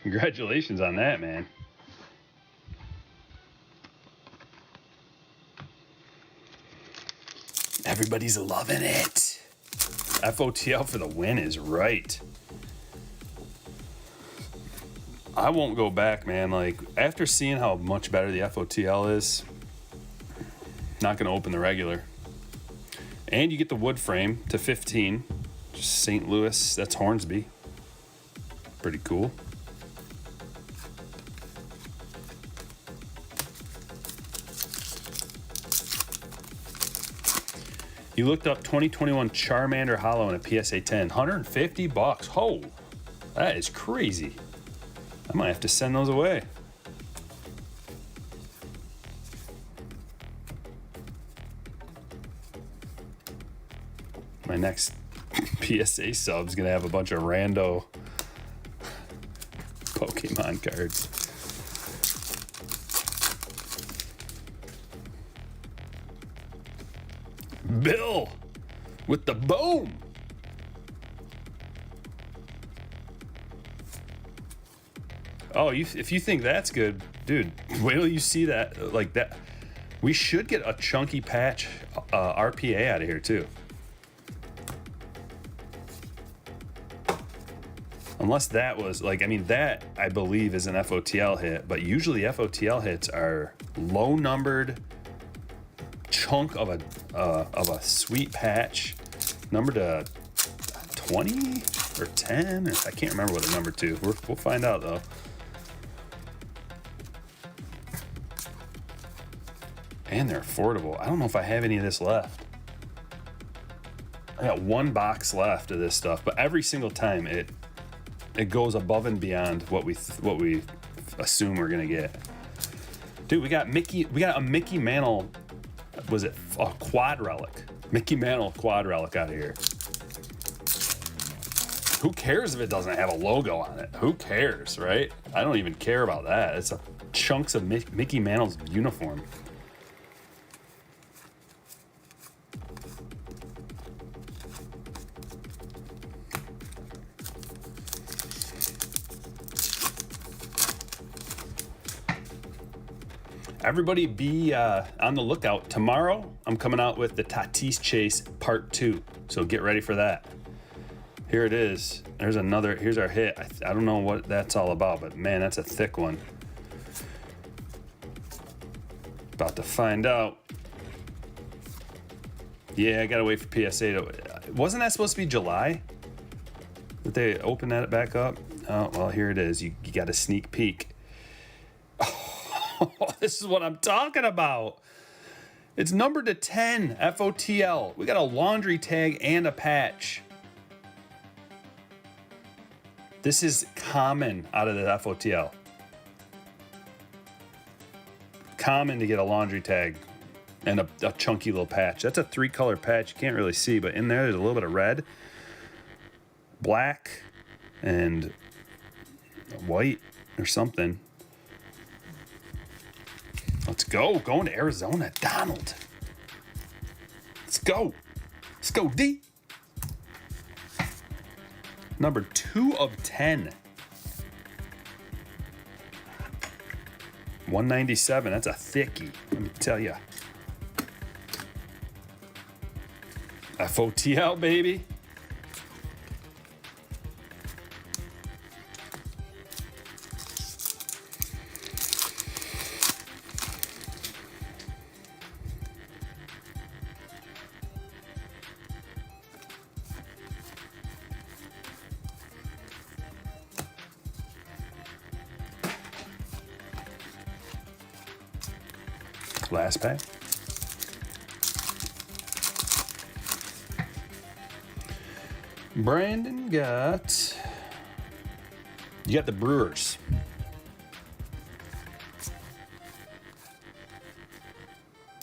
Congratulations on that, man. Everybody's loving it. FOTL for the win is right. I won't go back, man. Like, after seeing how much better the FOTL is, not going to open the regular. And you get the wood frame to 15. Just St. Louis, that's Hornsby. Pretty cool. You looked up 2021 Charmander Hollow in a PSA 10. $150. Oh, that is crazy. I might have to send those away. My next PSA sub's gonna have a bunch of rando Pokemon cards. Bill with the boom. Oh, if you think that's good, dude, wait till you see that. Like that. We should get a chunky patch RPA out of here, too. Unless that was, like, I mean, that, I believe, is an FOTL hit. But usually FOTL hits are low-numbered chunk of a sweet patch. Numbered to 20 or 10. Or, I can't remember what the number to. We'll find out, though. And they're affordable. I don't know if I have any of this left. I got one box left of this stuff, but every single time it goes above and beyond what we assume we're gonna get. Dude, we got a Mickey Mantle. Was it a quad relic? Mickey Mantle quad relic out of here. Who cares if it doesn't have a logo on it? Who cares, right? I don't even care about that. It's chunks of Mickey Mantle's uniform. Everybody be on the lookout. Tomorrow, I'm coming out with the Tatis Chase Part 2. So get ready for that. Here it is. Here's our hit. I don't know what that's all about, but man, that's a thick one. About to find out. Yeah, I gotta wait for PSA to... Wasn't that supposed to be July? Did they open that back up? Oh, well, here it is. You got a sneak peek. This is what I'm talking about. It's numbered to 10, FOTL. We got a laundry tag and a patch. This is common out of the FOTL. Common to get a laundry tag and a chunky little patch. That's a 3-color patch. You can't really see, but in there's a little bit of red, black, and white or something. Let's go. Going to Arizona. Donald. Let's go. Let's go, D. Number 2 of 10. 197. That's a thickie. Let me tell you. FOTL, baby. Last pack. Brandon you got the Brewers.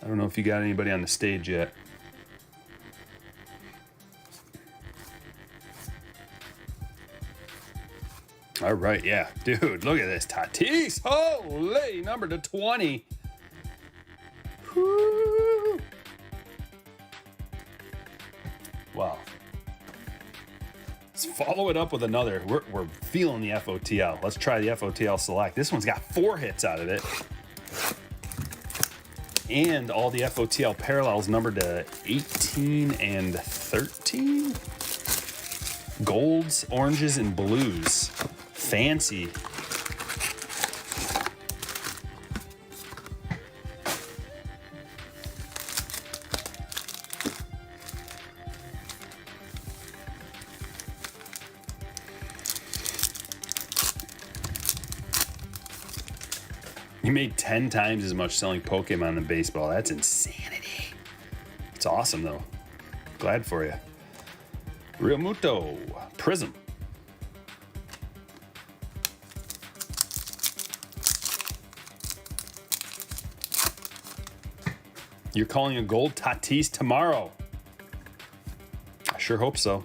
I don't know if you got anybody on the stage yet. All right, yeah. Dude, look at this. Tatis. Holy, number to 20. Woo. Wow. Let's follow it up with another. We're feeling the FOTL. Let's try the FOTL Select. This one's got 4 hits out of it. And all the FOTL parallels numbered to 18 and 13. Golds, oranges, and blues. Fancy. You made 10 times as much selling Pokemon than baseball. That's insanity. It's awesome, though. Glad for you. Real Muto. Prism. You're calling a gold Tatis tomorrow. I sure hope so.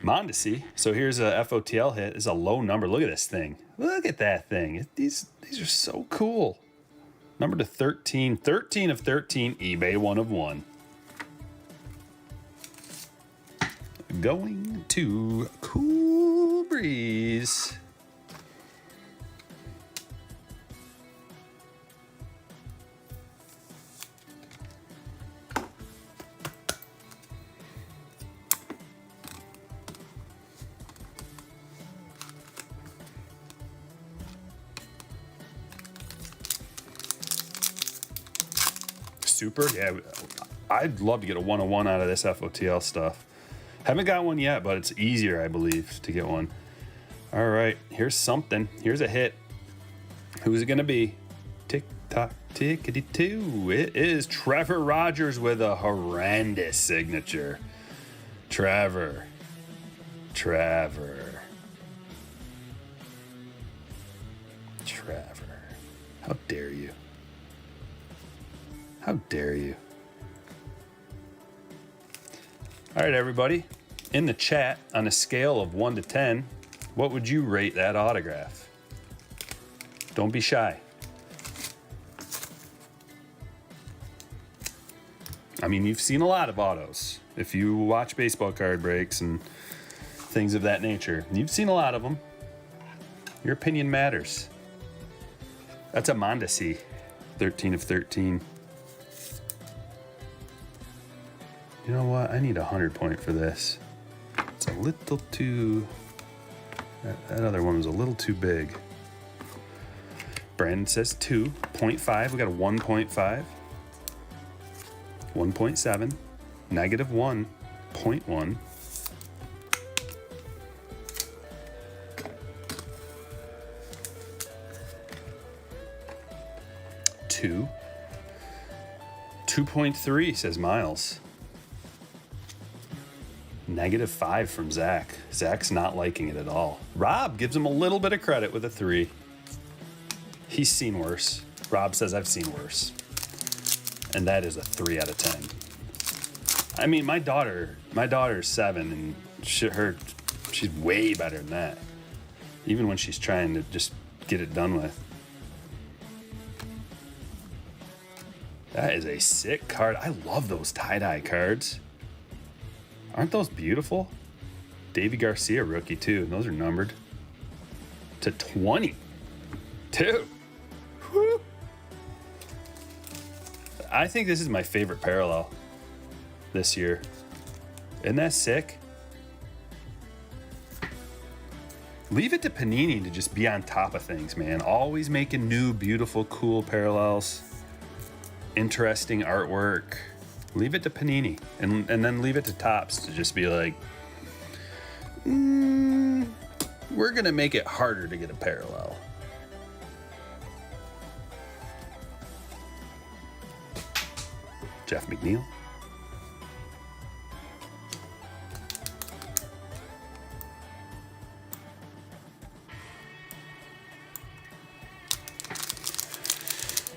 Mondesi. So here's a FOTL hit. It's a low number. Look at this thing. Look at that thing. These are so cool. Number to 13. 13 of 13. eBay 1 of 1. Going to Cool Breeze. Super, yeah. I'd love to get a 101 out of this FOTL stuff. Haven't got one yet, but it's easier, I believe, to get one. All right, here's something. Here's a hit. Who's it gonna be? Tick tock, tickety two. It is Trevor Rogers with a horrendous signature. Trevor. How dare you? How dare you? All right, everybody. In the chat, on a scale of 1 to 10, what would you rate that autograph? Don't be shy. I mean, you've seen a lot of autos. If you watch baseball card breaks and things of that nature, you've seen a lot of them. Your opinion matters. That's a Mondesi, 13 of 13. You know what? I need a 100 point for this. It's a little too... That other one was a little too big. Brandon says 2.5. We got a 1.5. 1.7. Negative 1.1. 2. 2.3, says Miles. Negative 5 from Zach. Zach's not liking it at all. Rob gives him a little bit of credit with a 3. He's seen worse. Rob says, I've seen worse. And that is a 3 out of 10. I mean, my daughter's 7, and she's way better than that. Even when she's trying to just get it done with. That is a sick card. I love those tie-dye cards. Aren't those beautiful? Davey Garcia rookie too. Those are numbered to 20. Dude. Woo. I think this is my favorite parallel this year. Isn't that sick? Leave it to Panini to just be on top of things, man. Always making new, beautiful, cool parallels. Interesting artwork. Leave it to Panini, and then leave it to Topps to just be like, we're gonna make it harder to get a parallel. Jeff McNeil.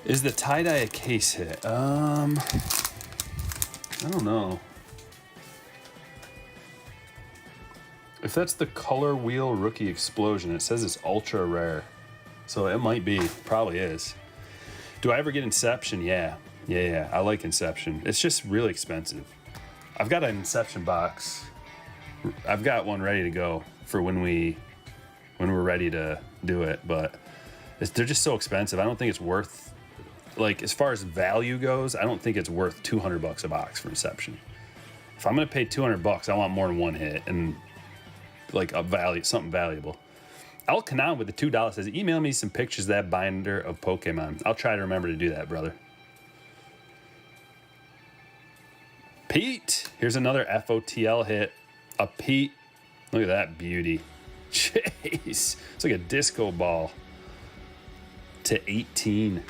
Is the tie-dye a case hit? I don't know. If that's the Color Wheel Rookie Explosion, it says it's ultra rare. So it might be, probably is. Do I ever get Inception? Yeah. I like Inception. It's just really expensive. I've got an Inception box. I've got one ready to go for when we're ready to do it, but they're just so expensive. I don't think it's worth, like, as far as value goes, I don't think it's worth $200 a box for Inception. If I'm gonna pay $200, I want more than one hit and like something valuable. El Canan with the $2 says, email me some pictures of that binder of Pokemon. I'll try to remember to do that, brother. Pete, here's another FOTL hit. A Pete. Look at that beauty. Jeez, it's like a disco ball. To 18.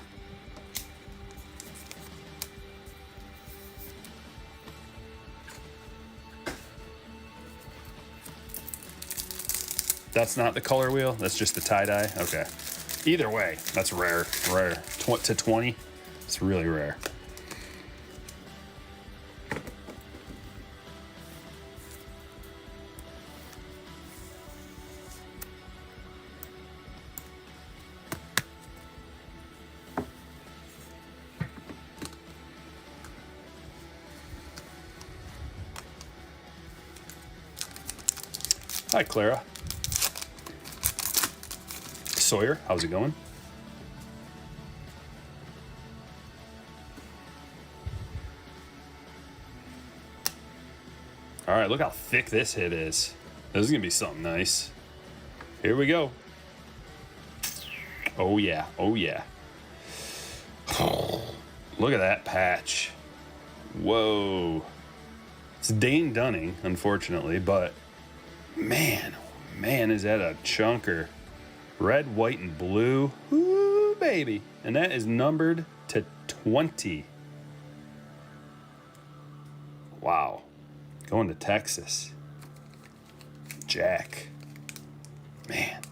That's not the color wheel. That's just the tie-dye. Okay. Either way, that's rare. To 20. It's really rare. Hi, Clara. Sawyer, how's it going? All right, look how thick this hit is. This is going to be something nice. Here we go. Oh, yeah. Oh, yeah. Look at that patch. Whoa. It's Dane Dunning, unfortunately, but man, oh man, is that a chunker. Red, white, and blue. Ooh, baby. And that is numbered to 20. Wow. Going to Texas. Jack. Man.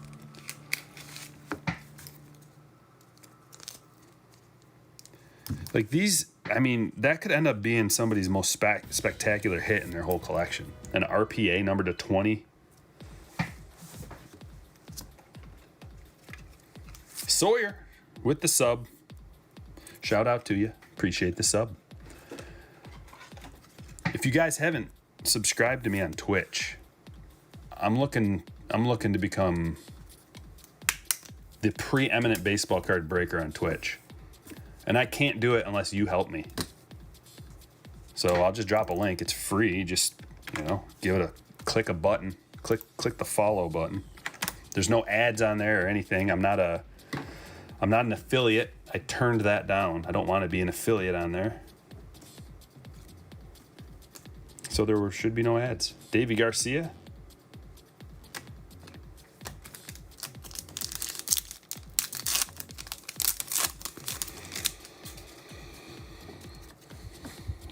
Like these, I mean, that could end up being somebody's most spectacular hit in their whole collection. An RPA numbered to 20. Sawyer with the sub. Shout out to you. Appreciate the sub. If you guys haven't subscribed to me on Twitch, I'm looking to become the preeminent baseball card breaker on Twitch. And I can't do it unless you help me. So I'll just drop a link. It's free. Just, give it click a button. Click the follow button. There's no ads on there or anything. I'm not an affiliate. I turned that down. I don't want to be an affiliate on there. So there should be no ads. Davey Garcia.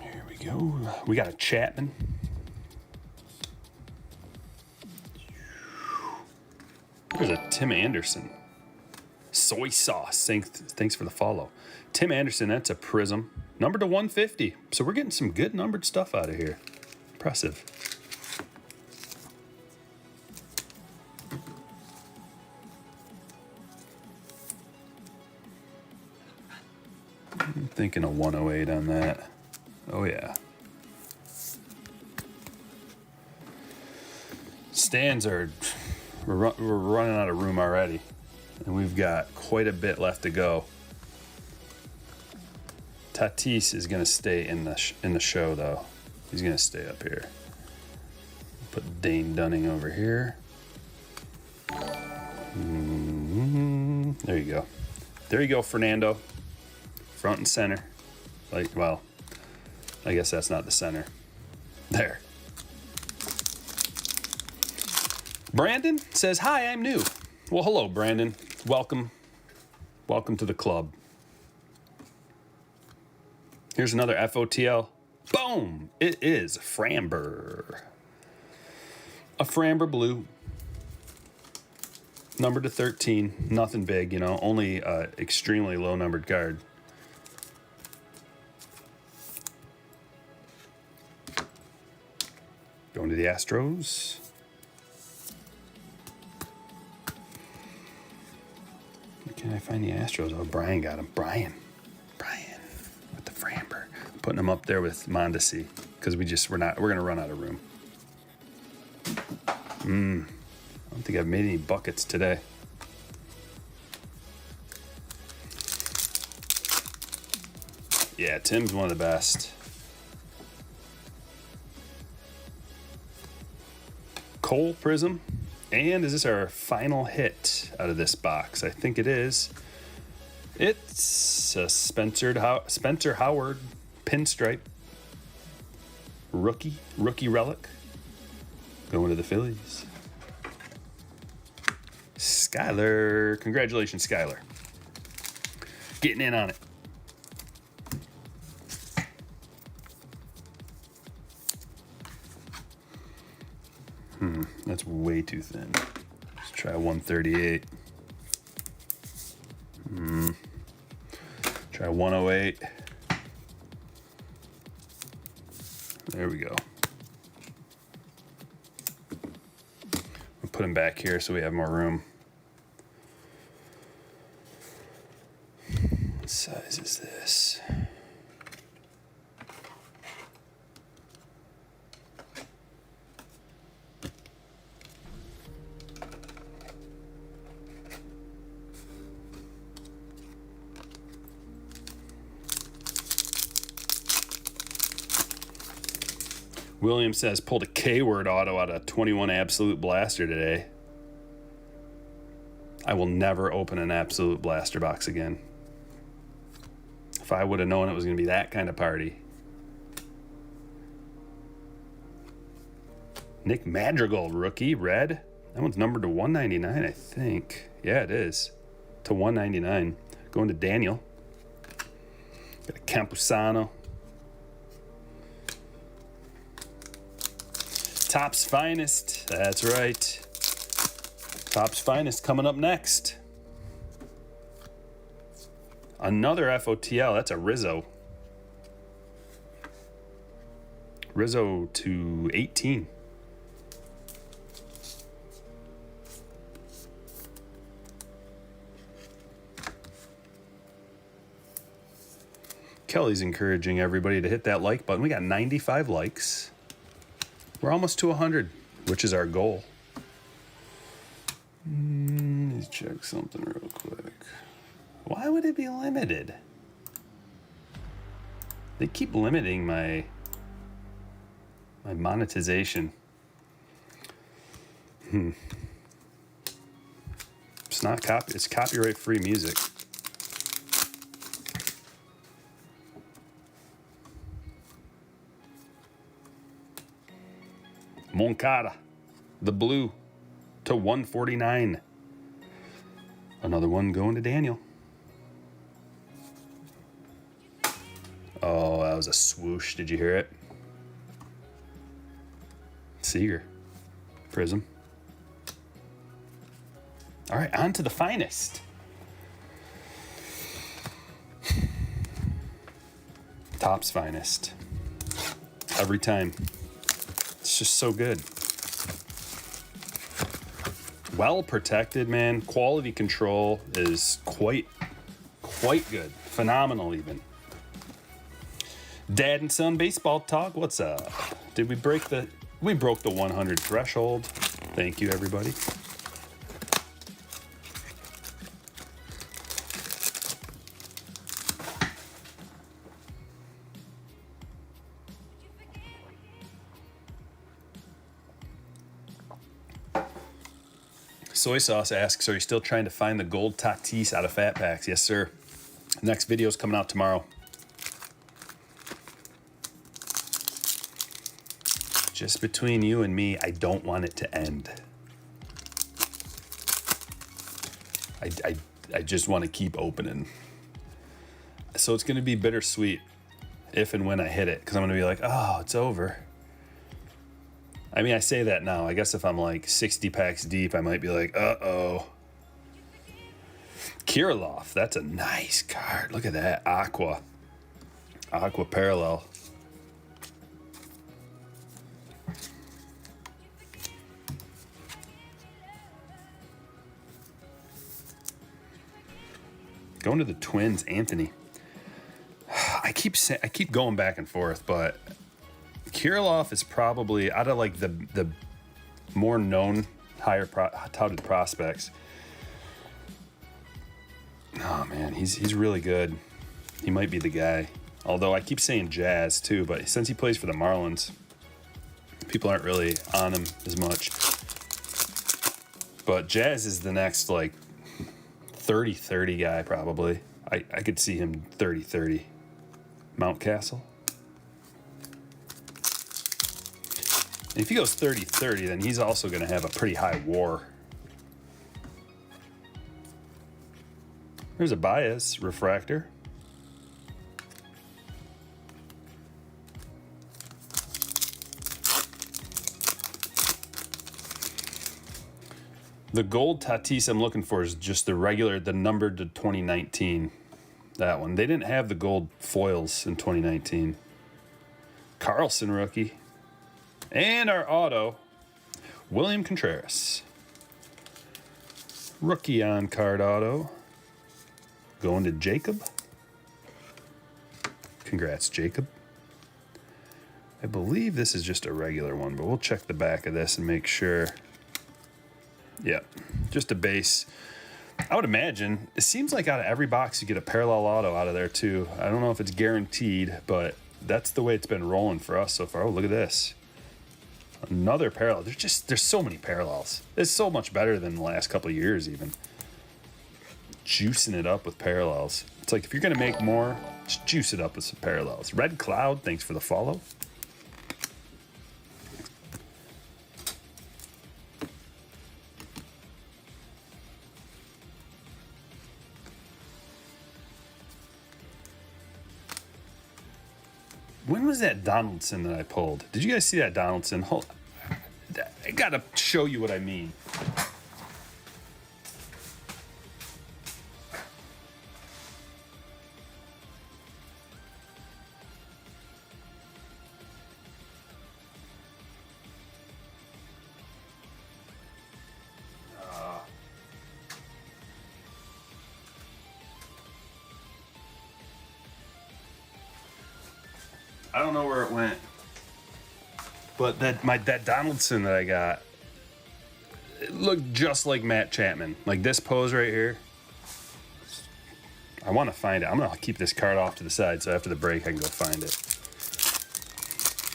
Here we go. We got a Chapman. There's a Tim Anderson. Soy sauce. Thanks for the follow. Tim Anderson, that's a Prism. Numbered to 150. So we're getting some good numbered stuff out of here. Impressive. I'm thinking a 108 on that. Oh, yeah. Stands are... We're running out of room already. And we've got quite a bit left to go. Tatis is going to stay in the show, though. He's going to stay up here. Put Dane Dunning over here. There you go. There you go, Fernando. Front and center. Well, I guess that's not the center. There. Brandon says, hi, I'm new. Well, hello, Brandon. Welcome. Welcome to the club. Here's another FOTL. Boom! It is Framber. A Framber blue. Numbered to 13. Nothing big, only extremely low numbered card. Going to the Astros. Where can I find the Astros? Oh, Brian got him. Brian with the Framber. Putting him up there with Mondesi because we're gonna run out of room. I don't think I've made any buckets today. Yeah, Tim's one of the best. Cole Prism. And is this our final hit out of this box? I think it is. It's a Spencer Howard pinstripe. Rookie relic. Going to the Phillies. Skyler. Congratulations, Skyler. Getting in on it. That's way too thin. Let's try 138. Try 108. There we go. We'll put him back here so we have more room. What size is this? William says pulled a K-word auto out of 21 Absolute Blaster today. I will never open an Absolute Blaster box again. If I would have known it was going to be that kind of party. Nick Madrigal, rookie, red. That one's numbered to 199, I think. Yeah, it is. To 199. Going to Daniel. Got a Campusano. Topps Finest. That's right. Topps Finest coming up next. Another FOTL. That's a Rizzo. Rizzo to 18. Kelly's encouraging everybody to hit that like button. We got 95 likes. We're almost to 100, which is our goal. Let's check something real quick. Why would it be limited? They keep limiting my monetization. It's not it's copyright free music. Moncada, the blue, to 149. Another one going to Daniel. Oh, that was a swoosh. Did you hear it? Seager. Prism. All right, on to the finest. Topps Finest. Every time. It's just so good. Well protected, man. Quality control is quite good. Phenomenal, even. Dad and son baseball talk. What's up? Did we break the... We broke the 100 threshold. Thank you, everybody. Soy Sauce asks, are you still trying to find the gold Tatis out of Fat Packs? Yes, sir. Next video is coming out tomorrow. Just between you and me, I don't want it to end. I just want to keep opening. So it's going to be bittersweet if and when I hit it, because I'm going to be like, oh, it's over. I mean, I say that now. I guess if I'm like 60 packs deep, I might be like, uh-oh. Kirilloff, that's a nice card. Look at that. Aqua Parallel. Going to the Twins, Anthony. I keep going back and forth, but Kirilloff is probably out of like the more known, higher touted prospects. Oh man, he's really good. He might be the guy. Although I keep saying Jazz too, but since he plays for the Marlins, people aren't really on him as much. But Jazz is the next like 30-30 guy probably. I could see him 30-30. Mountcastle. If he goes 30-30, then he's also going to have a pretty high WAR. There's a Baez refractor. The gold Tatis I'm looking for is just the regular, the numbered to 2019. That one. They didn't have the gold foils in 2019. Carlson rookie. And our auto, William Contreras. Rookie on card auto. Going to Jacob. Congrats, Jacob. I believe this is just a regular one, but we'll check the back of this and make sure. Yep, just a base. I would imagine, it seems like out of every box you get a parallel auto out of there too. I don't know if it's guaranteed, but that's the way it's been rolling for us so far. Oh, look at this. Another parallel. There's so many parallels. It's so much better than the last couple of years even. Juicing it up with parallels. It's like if you're going to make more, just juice it up with some parallels. Red Cloud, thanks for the follow. When was that Donaldson that I pulled? Did you guys see that Donaldson? Hold on. I gotta show you what I mean. I don't know where it went, but that Donaldson that I got, it looked just like Matt Chapman. Like this pose right here. I want to find it. I'm gonna keep this card off to the side so after the break I can go find it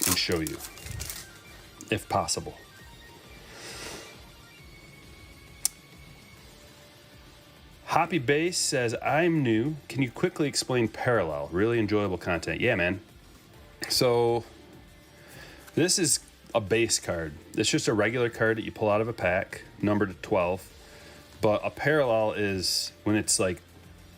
and show you, if possible. Hoppy Base says, I'm new. Can you quickly explain parallel? Really enjoyable content. Yeah, man. So this is a base card. It's just a regular card that you pull out of a pack, numbered to 12. But a parallel is when it's like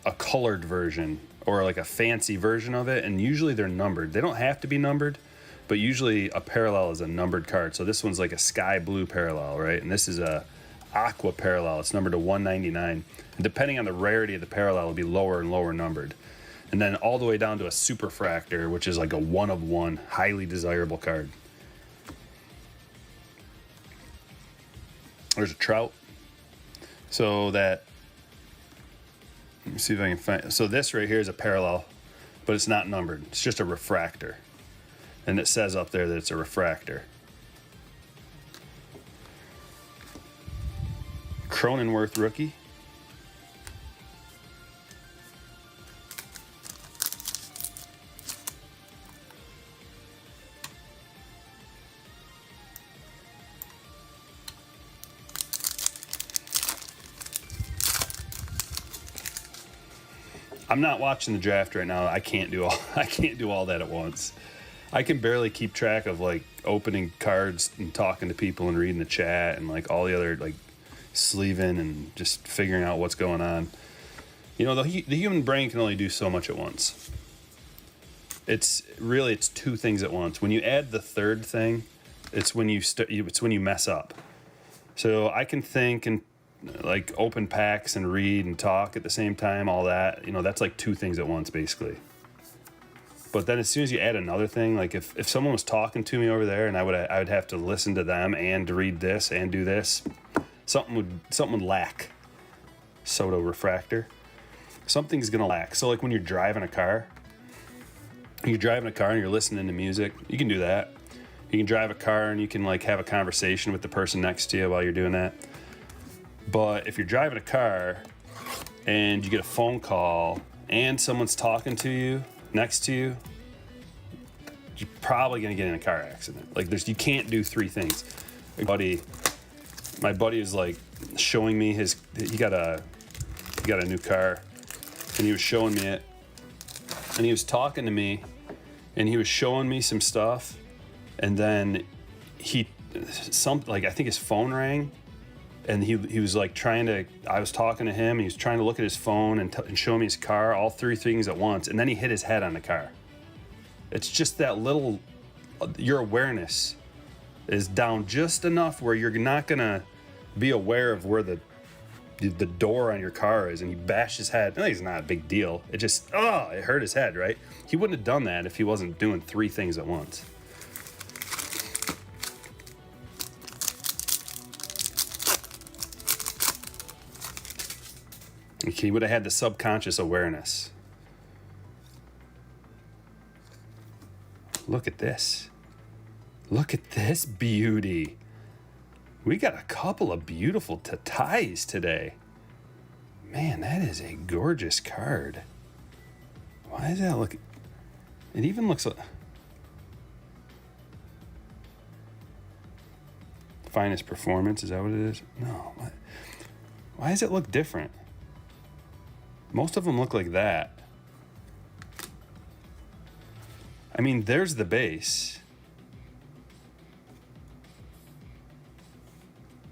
a colored version or like a fancy version of it, and usually they're numbered. They don't have to be numbered, but usually a parallel is a numbered card. So this one's like a sky blue parallel, right? And this is a aqua parallel. It's numbered to 199. And depending on the rarity of the parallel, it'll be lower and lower numbered. And then all the way down to a superfractor, which is like a 1 of 1, highly desirable card. There's a Trout. So that, let me see if I can find, so this right here is a parallel, but it's not numbered. It's just a refractor. And it says up there that it's a refractor. Cronenworth rookie. I'm not watching the draft right now. I can't do all that at once. I can barely keep track of like opening cards and talking to people and reading the chat and like all the other like sleeving and just figuring out what's going on. You know, the human brain can only do so much at once. It's two things at once. When you add the third thing, it's when you mess up. So I can think and like open packs and read and talk at the same time, all that, you know, that's like two things at once basically. But then as soon as you add another thing, like if someone was talking to me over there and I would have to listen to them and read this and do this, something would lack. Soto refractor. Something's gonna lack. So like when you're driving a car and you're listening to music, you can do that. You can drive a car and you can like have a conversation with the person next to you while you're doing that. But if you're driving a car and you get a phone call and someone's talking to you next to you, you're probably gonna get in a car accident. Like you can't do three things. My buddy is like showing me he got a new car and he was showing me it and he was talking to me and he was showing me some stuff and then I think his phone rang. And he was like I was talking to him, he was trying to look at his phone and show me his car, all three things at once, and then he hit his head on the car. It's just that little, your awareness is down just enough where you're not gonna be aware of where the door on your car is, and he bashed his head. I think it's not a big deal. It just, it hurt his head, right? He wouldn't have done that if he wasn't doing three things at once. He would have had the subconscious awareness. Look at this. Look at this beauty. We got a couple of beautiful Tatais today. Man, that is a gorgeous card. Why does that look... It even looks like... finest performance. Is that what it is? No. Why does it look different? Most of them look like that. I mean, there's the base.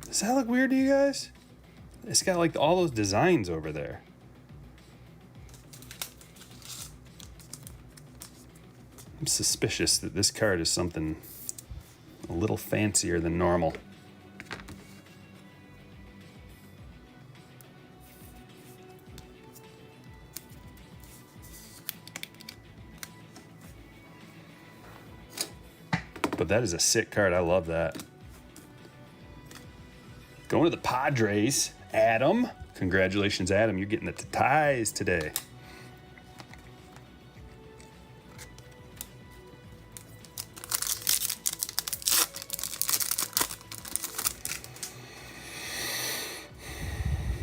Does that look weird to you guys? It's got like all those designs over there. I'm suspicious that this card is something a little fancier than normal. But that is a sick card. I love that. Going to the Padres, Adam. Congratulations, Adam. You're getting the ties today.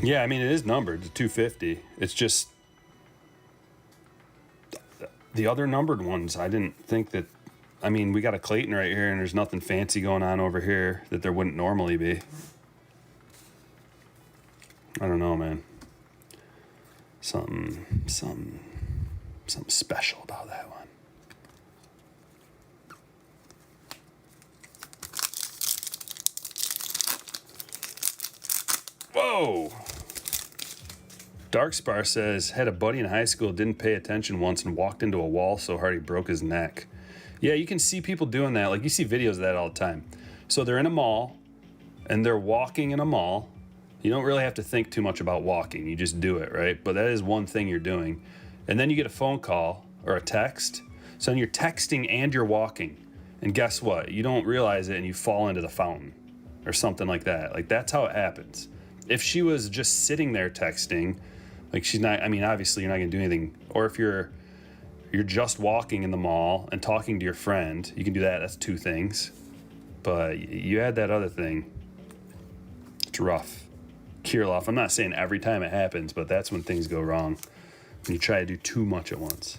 Yeah, I mean, it is numbered to 250. It's just the other numbered ones. I didn't think that. I mean, we got a Clayton right here, and there's nothing fancy going on over here that there wouldn't normally be. I don't know, man. Something special about that one. Whoa! Darkspar says, had a buddy in high school, didn't pay attention once and walked into a wall so hard he broke his neck. Yeah, you can see people doing that. Like, you see videos of that all the time. So they're in a mall, and they're walking in a mall. You don't really have to think too much about walking. You just do it, right? But that is one thing you're doing. And then you get a phone call or a text. So then you're texting and you're walking. And guess what? You don't realize it and you fall into the fountain or something like that. Like, that's how it happens. If she was just sitting there texting, like, she's not, I mean, obviously you're not going to do anything. Or if you're just walking in the mall and talking to your friend, you can do that. That's two things. But you add that other thing, it's rough. Kirilov, I'm not saying every time it happens, but that's when things go wrong. When you try to do too much at once.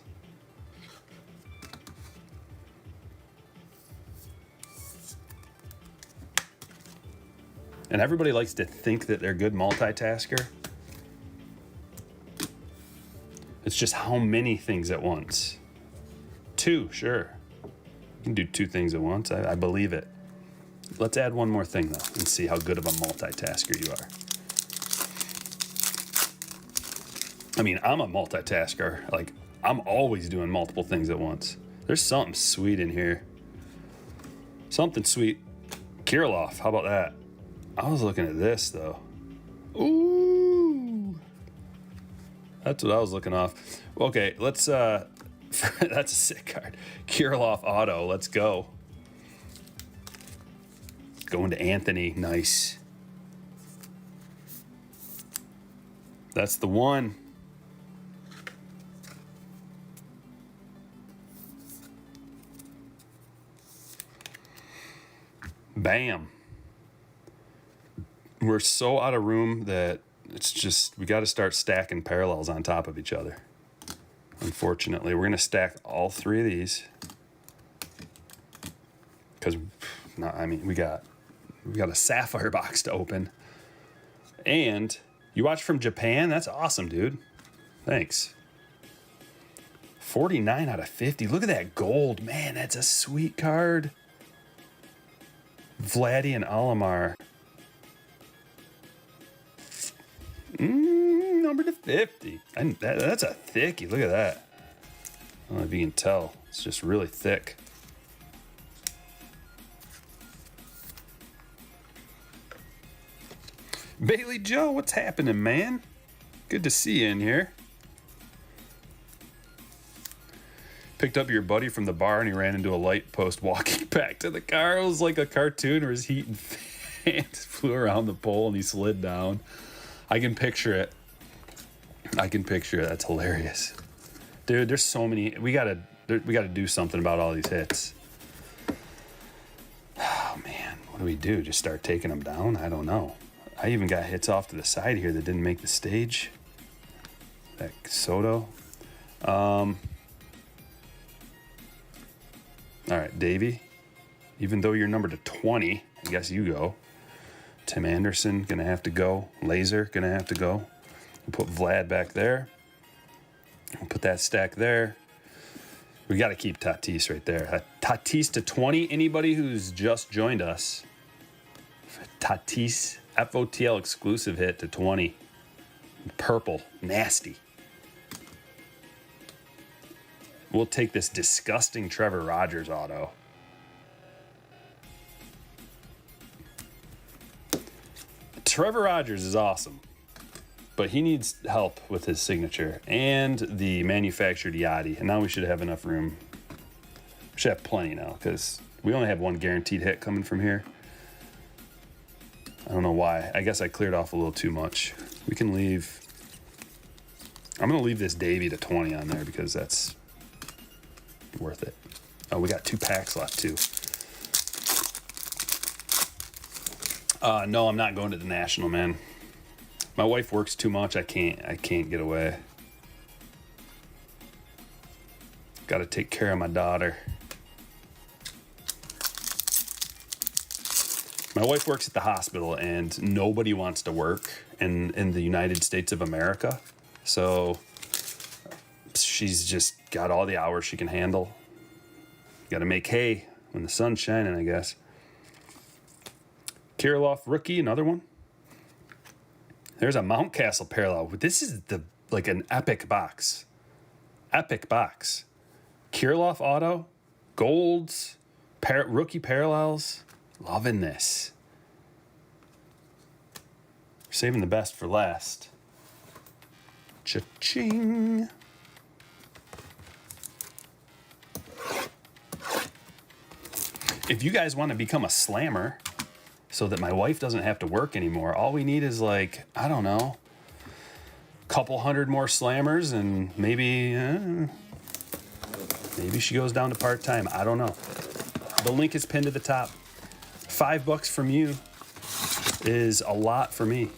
And everybody likes to think that they're a good multitasker. It's just how many things at once. Two, sure. You can do two things at once. I believe it. Let's add one more thing, though, and see how good of a multitasker you are. I mean, I'm a multitasker. Like, I'm always doing multiple things at once. There's something sweet in here. Something sweet. Kirilov, how about that? I was looking at this, though. Ooh. That's what I was looking off. Okay, let's, that's a sick card. Kirilov auto, let's go. Going to Anthony, nice. That's the one. Bam. We're so out of room that it's just, we got to start stacking parallels on top of each other. Unfortunately, we're going to stack all three of these. Because, I mean, we got a Sapphire box to open. And you watch from Japan? That's awesome, dude. Thanks. 49 out of 50. Look at that gold. Man, that's a sweet card. Vladdy and Alomar. Number to 50. That's a thickie. Look at that. I don't know if you can tell. It's just really thick. Bailey Joe, what's happening, man? Good to see you in here. Picked up your buddy from the bar and he ran into a light post walking back to the car. It was like a cartoon where his heat and fans flew around the pole and he slid down. I can picture it. That's hilarious. Dude, there's so many. We gotta do something about all these hits. Oh, man. What do we do? Just start taking them down? I don't know. I even got hits off to the side here that didn't make the stage. That Soto. All right, Davey. Even though you're numbered to 20, I guess you go. Tim Anderson, going to have to go. Laser, going to have to go. We'll put Vlad back there. We'll put that stack there. We got to keep Tatis right there. Tatis to 20. Anybody who's just joined us, Tatis FOTL exclusive hit to 20. Purple. Nasty. We'll take this disgusting Trevor Rogers auto. Trevor Rogers is awesome, but he needs help with his signature and the manufactured Yachty. And now we should have enough room. We should have plenty now because we only have one guaranteed hit coming from here. I don't know why. I guess I cleared off a little too much. We can leave. I'm going to leave this Davey to 20 on there because that's worth it. Oh, we got 2 packs left too. No, I'm not going to the National, man. My wife works too much. I can't get away. Got to take care of my daughter. My wife works at the hospital, and nobody wants to work in the United States of America. So she's just got all the hours she can handle. Got to make hay when the sun's shining, I guess. Kirilloff rookie, another one. There's a Mountcastle parallel. This is like an epic box. Epic box. Kirilloff auto, golds, rookie parallels. Loving this. Saving the best for last. Cha-ching. If you guys want to become a slammer so that my wife doesn't have to work anymore, all we need is like, I don't know, a couple hundred more slammers and maybe she goes down to part-time. I don't know. The link is pinned to the top. $5 from you is a lot for me.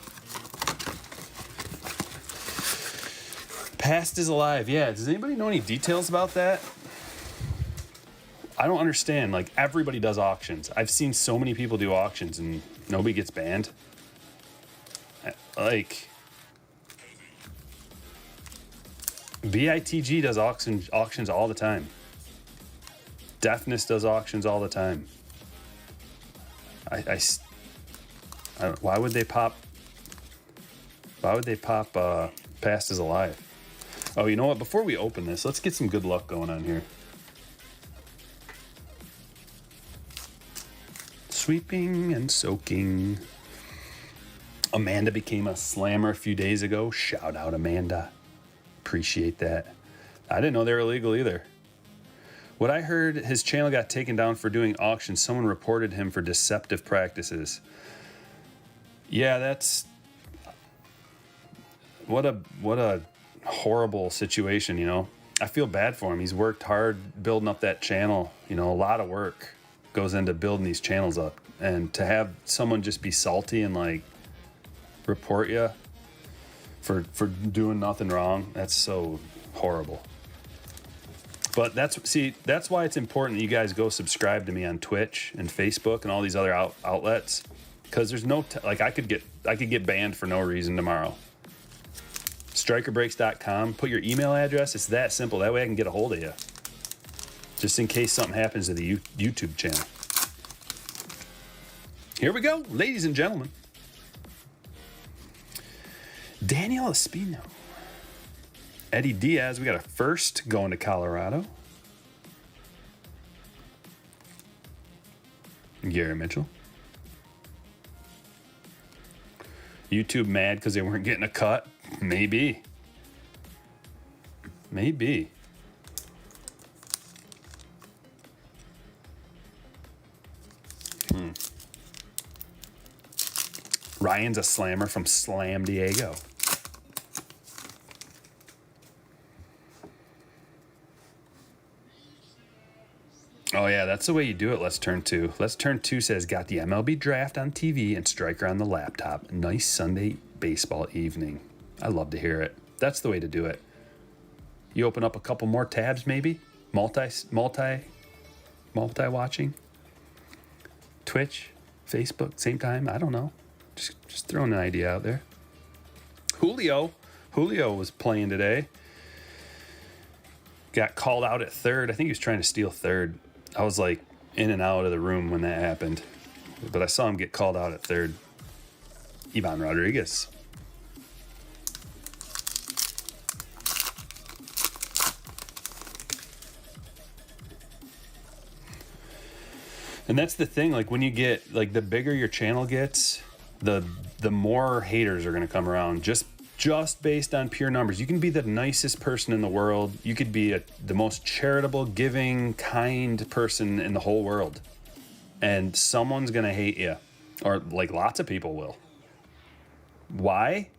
Past is alive. Yeah, does anybody know any details about that? I don't understand. Like, everybody does auctions. I've seen so many people do auctions and nobody gets banned. Like, BITG does auctions all the time. Deafness does auctions all the time. Why would they pop Past is alive? Oh, you know what? Before we open this, let's get some good luck going on here. Sweeping and soaking. Amanda became a slammer a few days ago. Shout out, Amanda. Appreciate that. I didn't know they were illegal either. What I heard, his channel got taken down for doing auctions. Someone reported him for deceptive practices. Yeah, that's... What a horrible situation, you know. I feel bad for him. He's worked hard building up that channel. You know, a lot of work goes into building these channels up. And to have someone just be salty and, like, report you for doing nothing wrong, that's so horrible. But that's why it's important that you guys go subscribe to me on Twitch and Facebook and all these other outlets, because there's no I could get banned for no reason tomorrow. StrikerBreaks.com. Put your email address. It's that simple. That way I can get a hold of you, just in case something happens to the YouTube channel. Here we go, ladies and gentlemen. Daniel Espino. Eddie Diaz, we got a first going to Colorado. Gary Mitchell. YouTube mad because they weren't getting a cut? Maybe. Maybe. Ryan's a slammer from Slam Diego. Oh, yeah, that's the way you do it. Let's Turn 2. Let's Turn 2 says, got the MLB draft on TV and Striker on the laptop. Nice Sunday baseball evening. I love to hear it. That's the way to do it. You open up a couple more tabs, maybe? Multi watching? Twitch, Facebook, same time? I don't know. Just throwing an idea out there. Julio was playing today. Got called out at third. I think he was trying to steal third. I was like in and out of the room when that happened. But I saw him get called out at third. Ivan Rodriguez. And that's the thing, like when you get, like the bigger your channel gets, the more haters are going to come around just based on pure numbers. You can be the nicest person in the world. You could be the most charitable, giving, kind person in the whole world. And someone's going to hate you. Or like lots of people will. Why?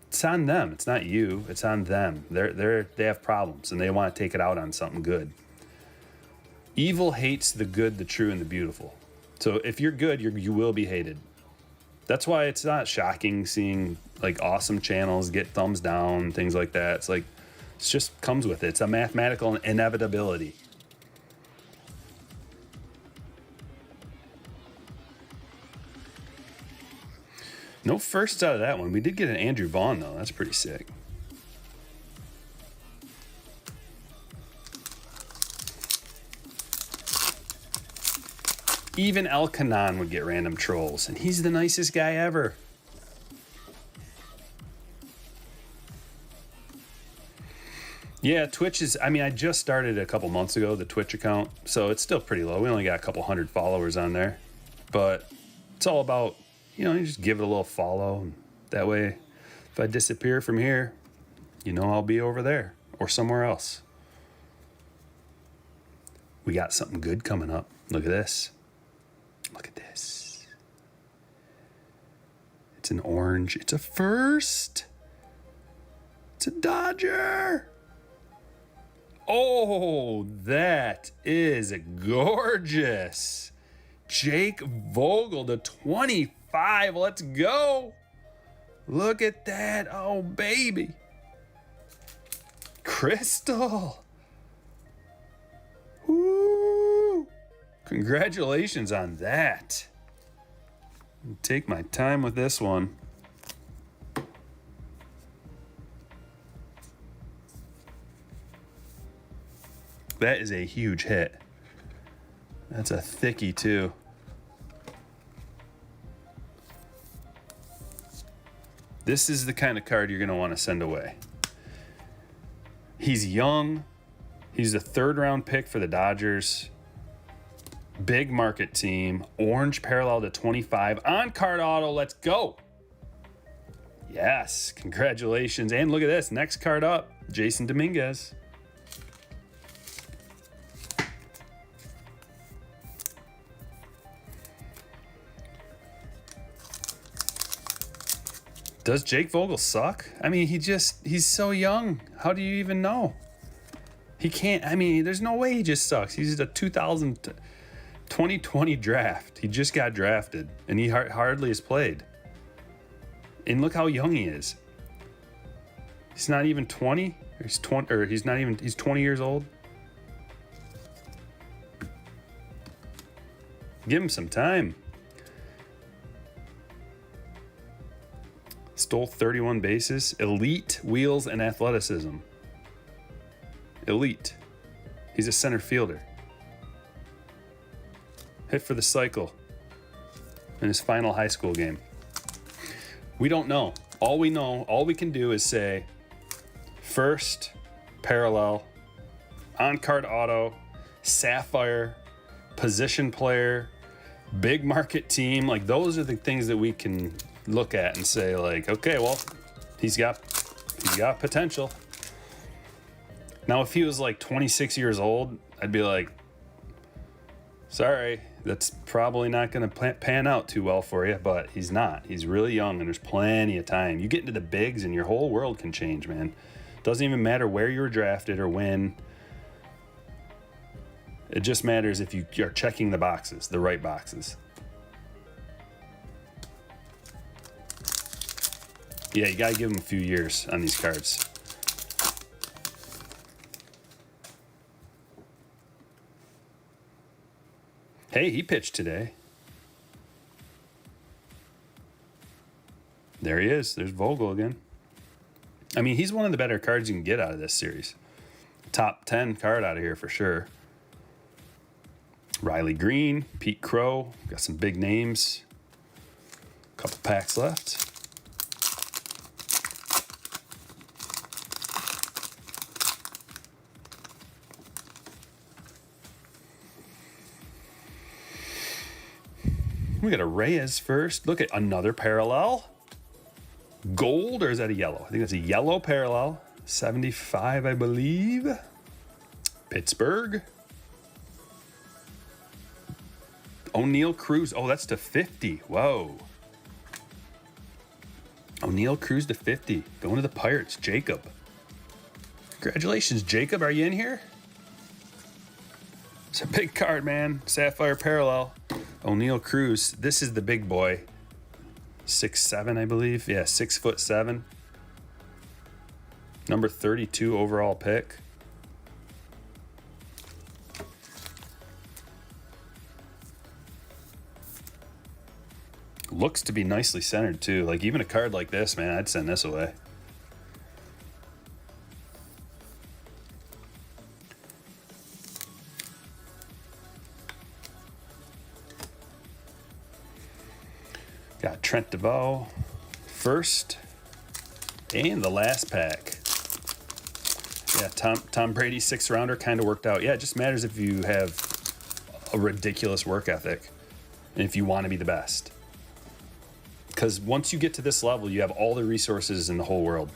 It's on them. It's not you. It's on them. They have problems and they want to take it out on something good. Evil hates the good, the true, and the beautiful. So if you're good, you will be hated. That's why it's not shocking seeing like awesome channels get thumbs down, things like that. It's like, it just comes with it. It's a mathematical inevitability. No firsts out of that one. We did get an Andrew Vaughn though. That's pretty sick. Even El Canon would get random trolls, and he's the nicest guy ever. Yeah, Twitch is, I just started a couple months ago, the Twitch account, so it's still pretty low. We only got a couple hundred followers on there, but it's all about, you just give it a little follow. And that way, if I disappear from here, I'll be over there or somewhere else. We got something good coming up. Look at this. Look at this. It's an orange. It's a first. It's a Dodger. Oh, that is gorgeous. Jake Vogel to 25. Let's go. Look at that. Oh, baby. Crystal. Woo. Congratulations on that. I'll take my time with this one. That is a huge hit. That's a thickie too. This is the kind of card you're going to want to send away. He's young. He's the 3rd round pick for the Dodgers. Big market team. Orange parallel to 25. On card auto. Let's go. Yes. Congratulations. And look at this. Next card up. Jason Dominguez. Does Jake Vogel suck? He's so young. How do you even know? He can't, there's no way he just sucks. He's a 2020 draft. He just got drafted, and he hardly has played. And look how young he is. He's not even 20. He's 20 years old. Give him some time. Stole 31 bases. Elite wheels and athleticism. Elite. He's a center fielder. Hit for the cycle in his final high school game. We don't know. All we can do is say first, parallel, on-card auto, sapphire, position player, big market team. Like, those are the things that we can look at and say, like, okay, well, he's got potential. Now, if he was like 26 years old, I'd be like, sorry, that's probably not going to pan out too well for you, but he's not. He's really young, and there's plenty of time. You get into the bigs, and your whole world can change, man. Doesn't even matter where you were drafted or when. It just matters if you are checking the boxes, the right boxes. Yeah, you got to give him a few years on these cards. Hey, he pitched today. There he is. There's Vogel again. I mean, he's one of the better cards you can get out of this series. Top 10 card out of here for sure. Riley Green, Pete Crow. Got some big names. Couple packs left. We got a Reyes first. Look at another parallel. Gold, or is that a yellow? I think that's a yellow parallel. 75, I believe. Pittsburgh. O'Neal Cruz. Oh, that's to 50. Whoa. O'Neal Cruz to 50. Going to the Pirates. Jacob. Congratulations, Jacob. Are you in here? It's a big card, man. Sapphire parallel. O'Neal Cruz. This is the big boy. 6'7", I believe. Yeah, 6'7". Number 32 overall pick. Looks to be nicely centered too. Like even a card like this, man, I'd send this away. Got Trent DeVoe first and the last pack. Yeah, Tom Brady's 6th rounder kind of worked out. Yeah, it just matters if you have a ridiculous work ethic and if you want to be the best. Because once you get to this level, you have all the resources in the whole world.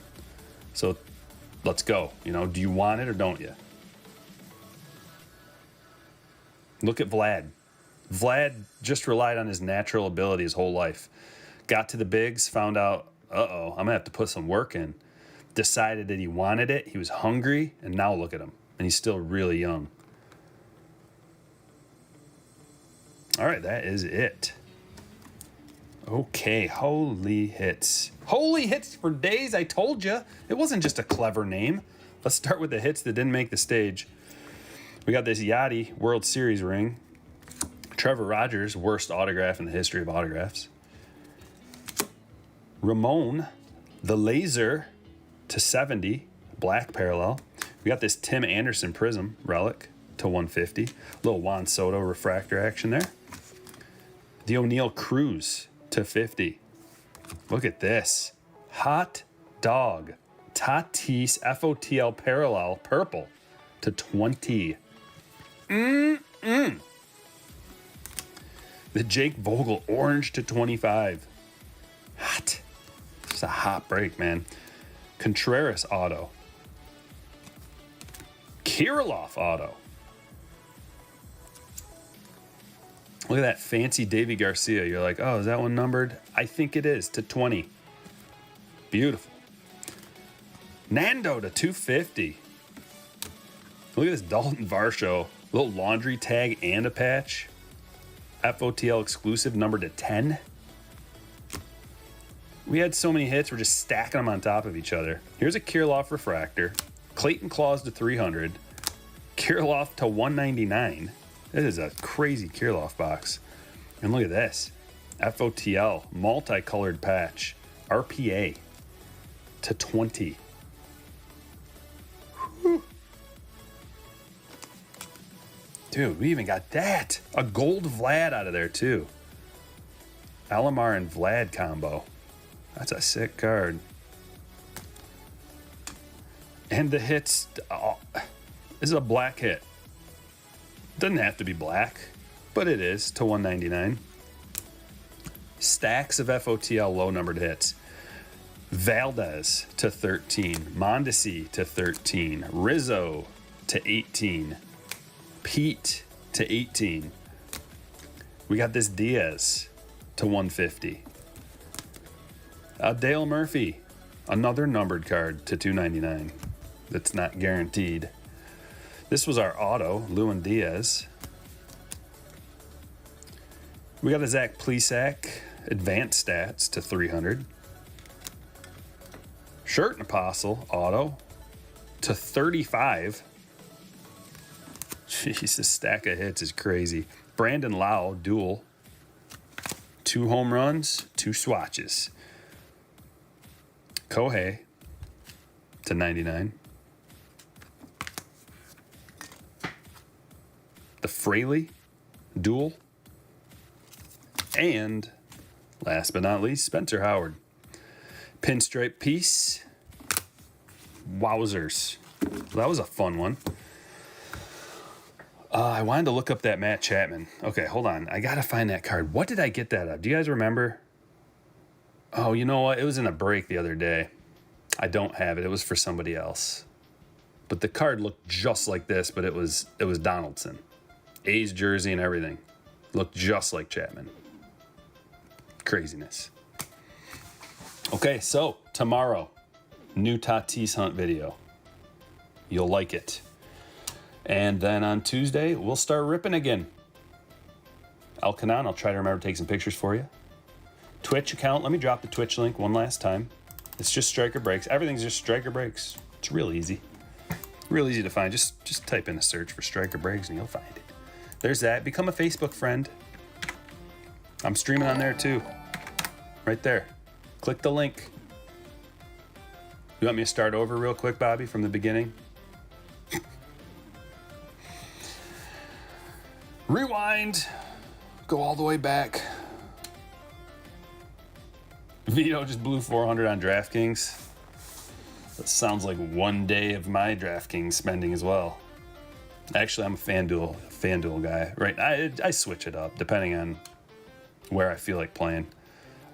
So let's go. You know, do you want it or don't you? Look at Vlad. Vlad just relied on his natural ability his whole life. Got to the bigs, found out, uh-oh, I'm going to have to put some work in. Decided that he wanted it. He was hungry, and now look at him. And he's still really young. All right, that is it. Okay, holy hits. Holy hits for days, I told you. It wasn't just a clever name. Let's start with the hits that didn't make the stage. We got this Yachty World Series ring. Trevor Rogers, worst autograph in the history of autographs. Ramon, the laser to 70, black parallel. We got this Tim Anderson Prism relic to 150. Little Juan Soto refractor action there. The O'Neal Cruz to 50. Look at this. Hot dog. Tatis FOTL parallel purple to 20. The Jake Vogel orange to 25. Hot. It's a hot break, man. Contreras auto. Kirilloff auto. Look at that fancy Davy Garcia. You're like, oh, is that one numbered? I think it is, to 20. Beautiful. Nando to 250. Look at this Dalton Varsho. Little laundry tag and a patch. FOTL exclusive, numbered to 10. We had so many hits, we're just stacking them on top of each other. Here's a Kirilloff refractor. Clayton Claus to 300. Kirilloff to 199. This is a crazy Kirilloff box. And look at this. FOTL, multicolored patch. RPA to 20. Whew. Dude, we even got that. A gold Vlad out of there, too. Alomar and Vlad combo. That's a sick card. And the hits. Oh, this is a black hit. Doesn't have to be black, but it is to 199. Stacks of FOTL low numbered hits. Valdez to 13. Mondesi to 13. Rizzo to 18. Pete to 18. We got this Diaz to 150. Dale Murphy, another numbered card to 299. That's not guaranteed. This was our auto, Lewin Diaz. We got a Zach Plesac, advanced stats to 300. Shirt and Apostle, auto to 35. Jeez, this stack of hits is crazy. Brandon Lau, dual. 2 home runs, 2 swatches. Kohei to 99. The Fraley duel. And last but not least, Spencer Howard. Pinstripe piece. Wowzers. That was a fun one. I wanted to look up that Matt Chapman. Okay, hold on. I got to find that card. What did I get that of? Do you guys remember? Oh, you know what? It was in a break the other day. I don't have it. It was for somebody else. But the card looked just like this, but it was Donaldson. A's jersey and everything. Looked just like Chapman. Craziness. Okay, so tomorrow, new Tatis hunt video. You'll like it. And then on Tuesday, we'll start ripping again. El Canon, I'll try to remember to take some pictures for you. Twitch account, let me drop the Twitch link one last time. It's just Striker Breaks. Everything's just Striker Breaks. It's real easy. Real easy to find. Just type in a search for Striker Breaks and you'll find it. There's that. Become a Facebook friend. I'm streaming on there too. Right there. Click the link. You want me to start over real quick, Bobby, from the beginning? Rewind. Go all the way back. Vito just blew 400 on DraftKings. That sounds like one day of my DraftKings spending as well. Actually, I'm a FanDuel guy. Right, I switch it up depending on where I feel like playing.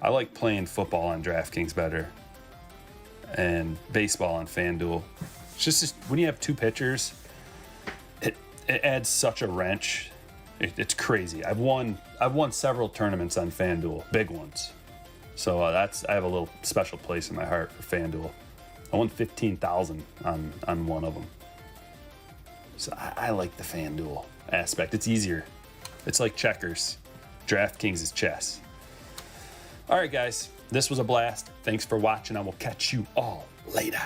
I like playing football on DraftKings better and baseball on FanDuel. It's just when you have two pitchers, it adds such a wrench. It's crazy. I've won several tournaments on FanDuel, big ones. So I have a little special place in my heart for FanDuel. I won $15,000 on one of them. So I like the FanDuel aspect. It's easier. It's like checkers. DraftKings is chess. All right, guys. This was a blast. Thanks for watching. I will catch you all later.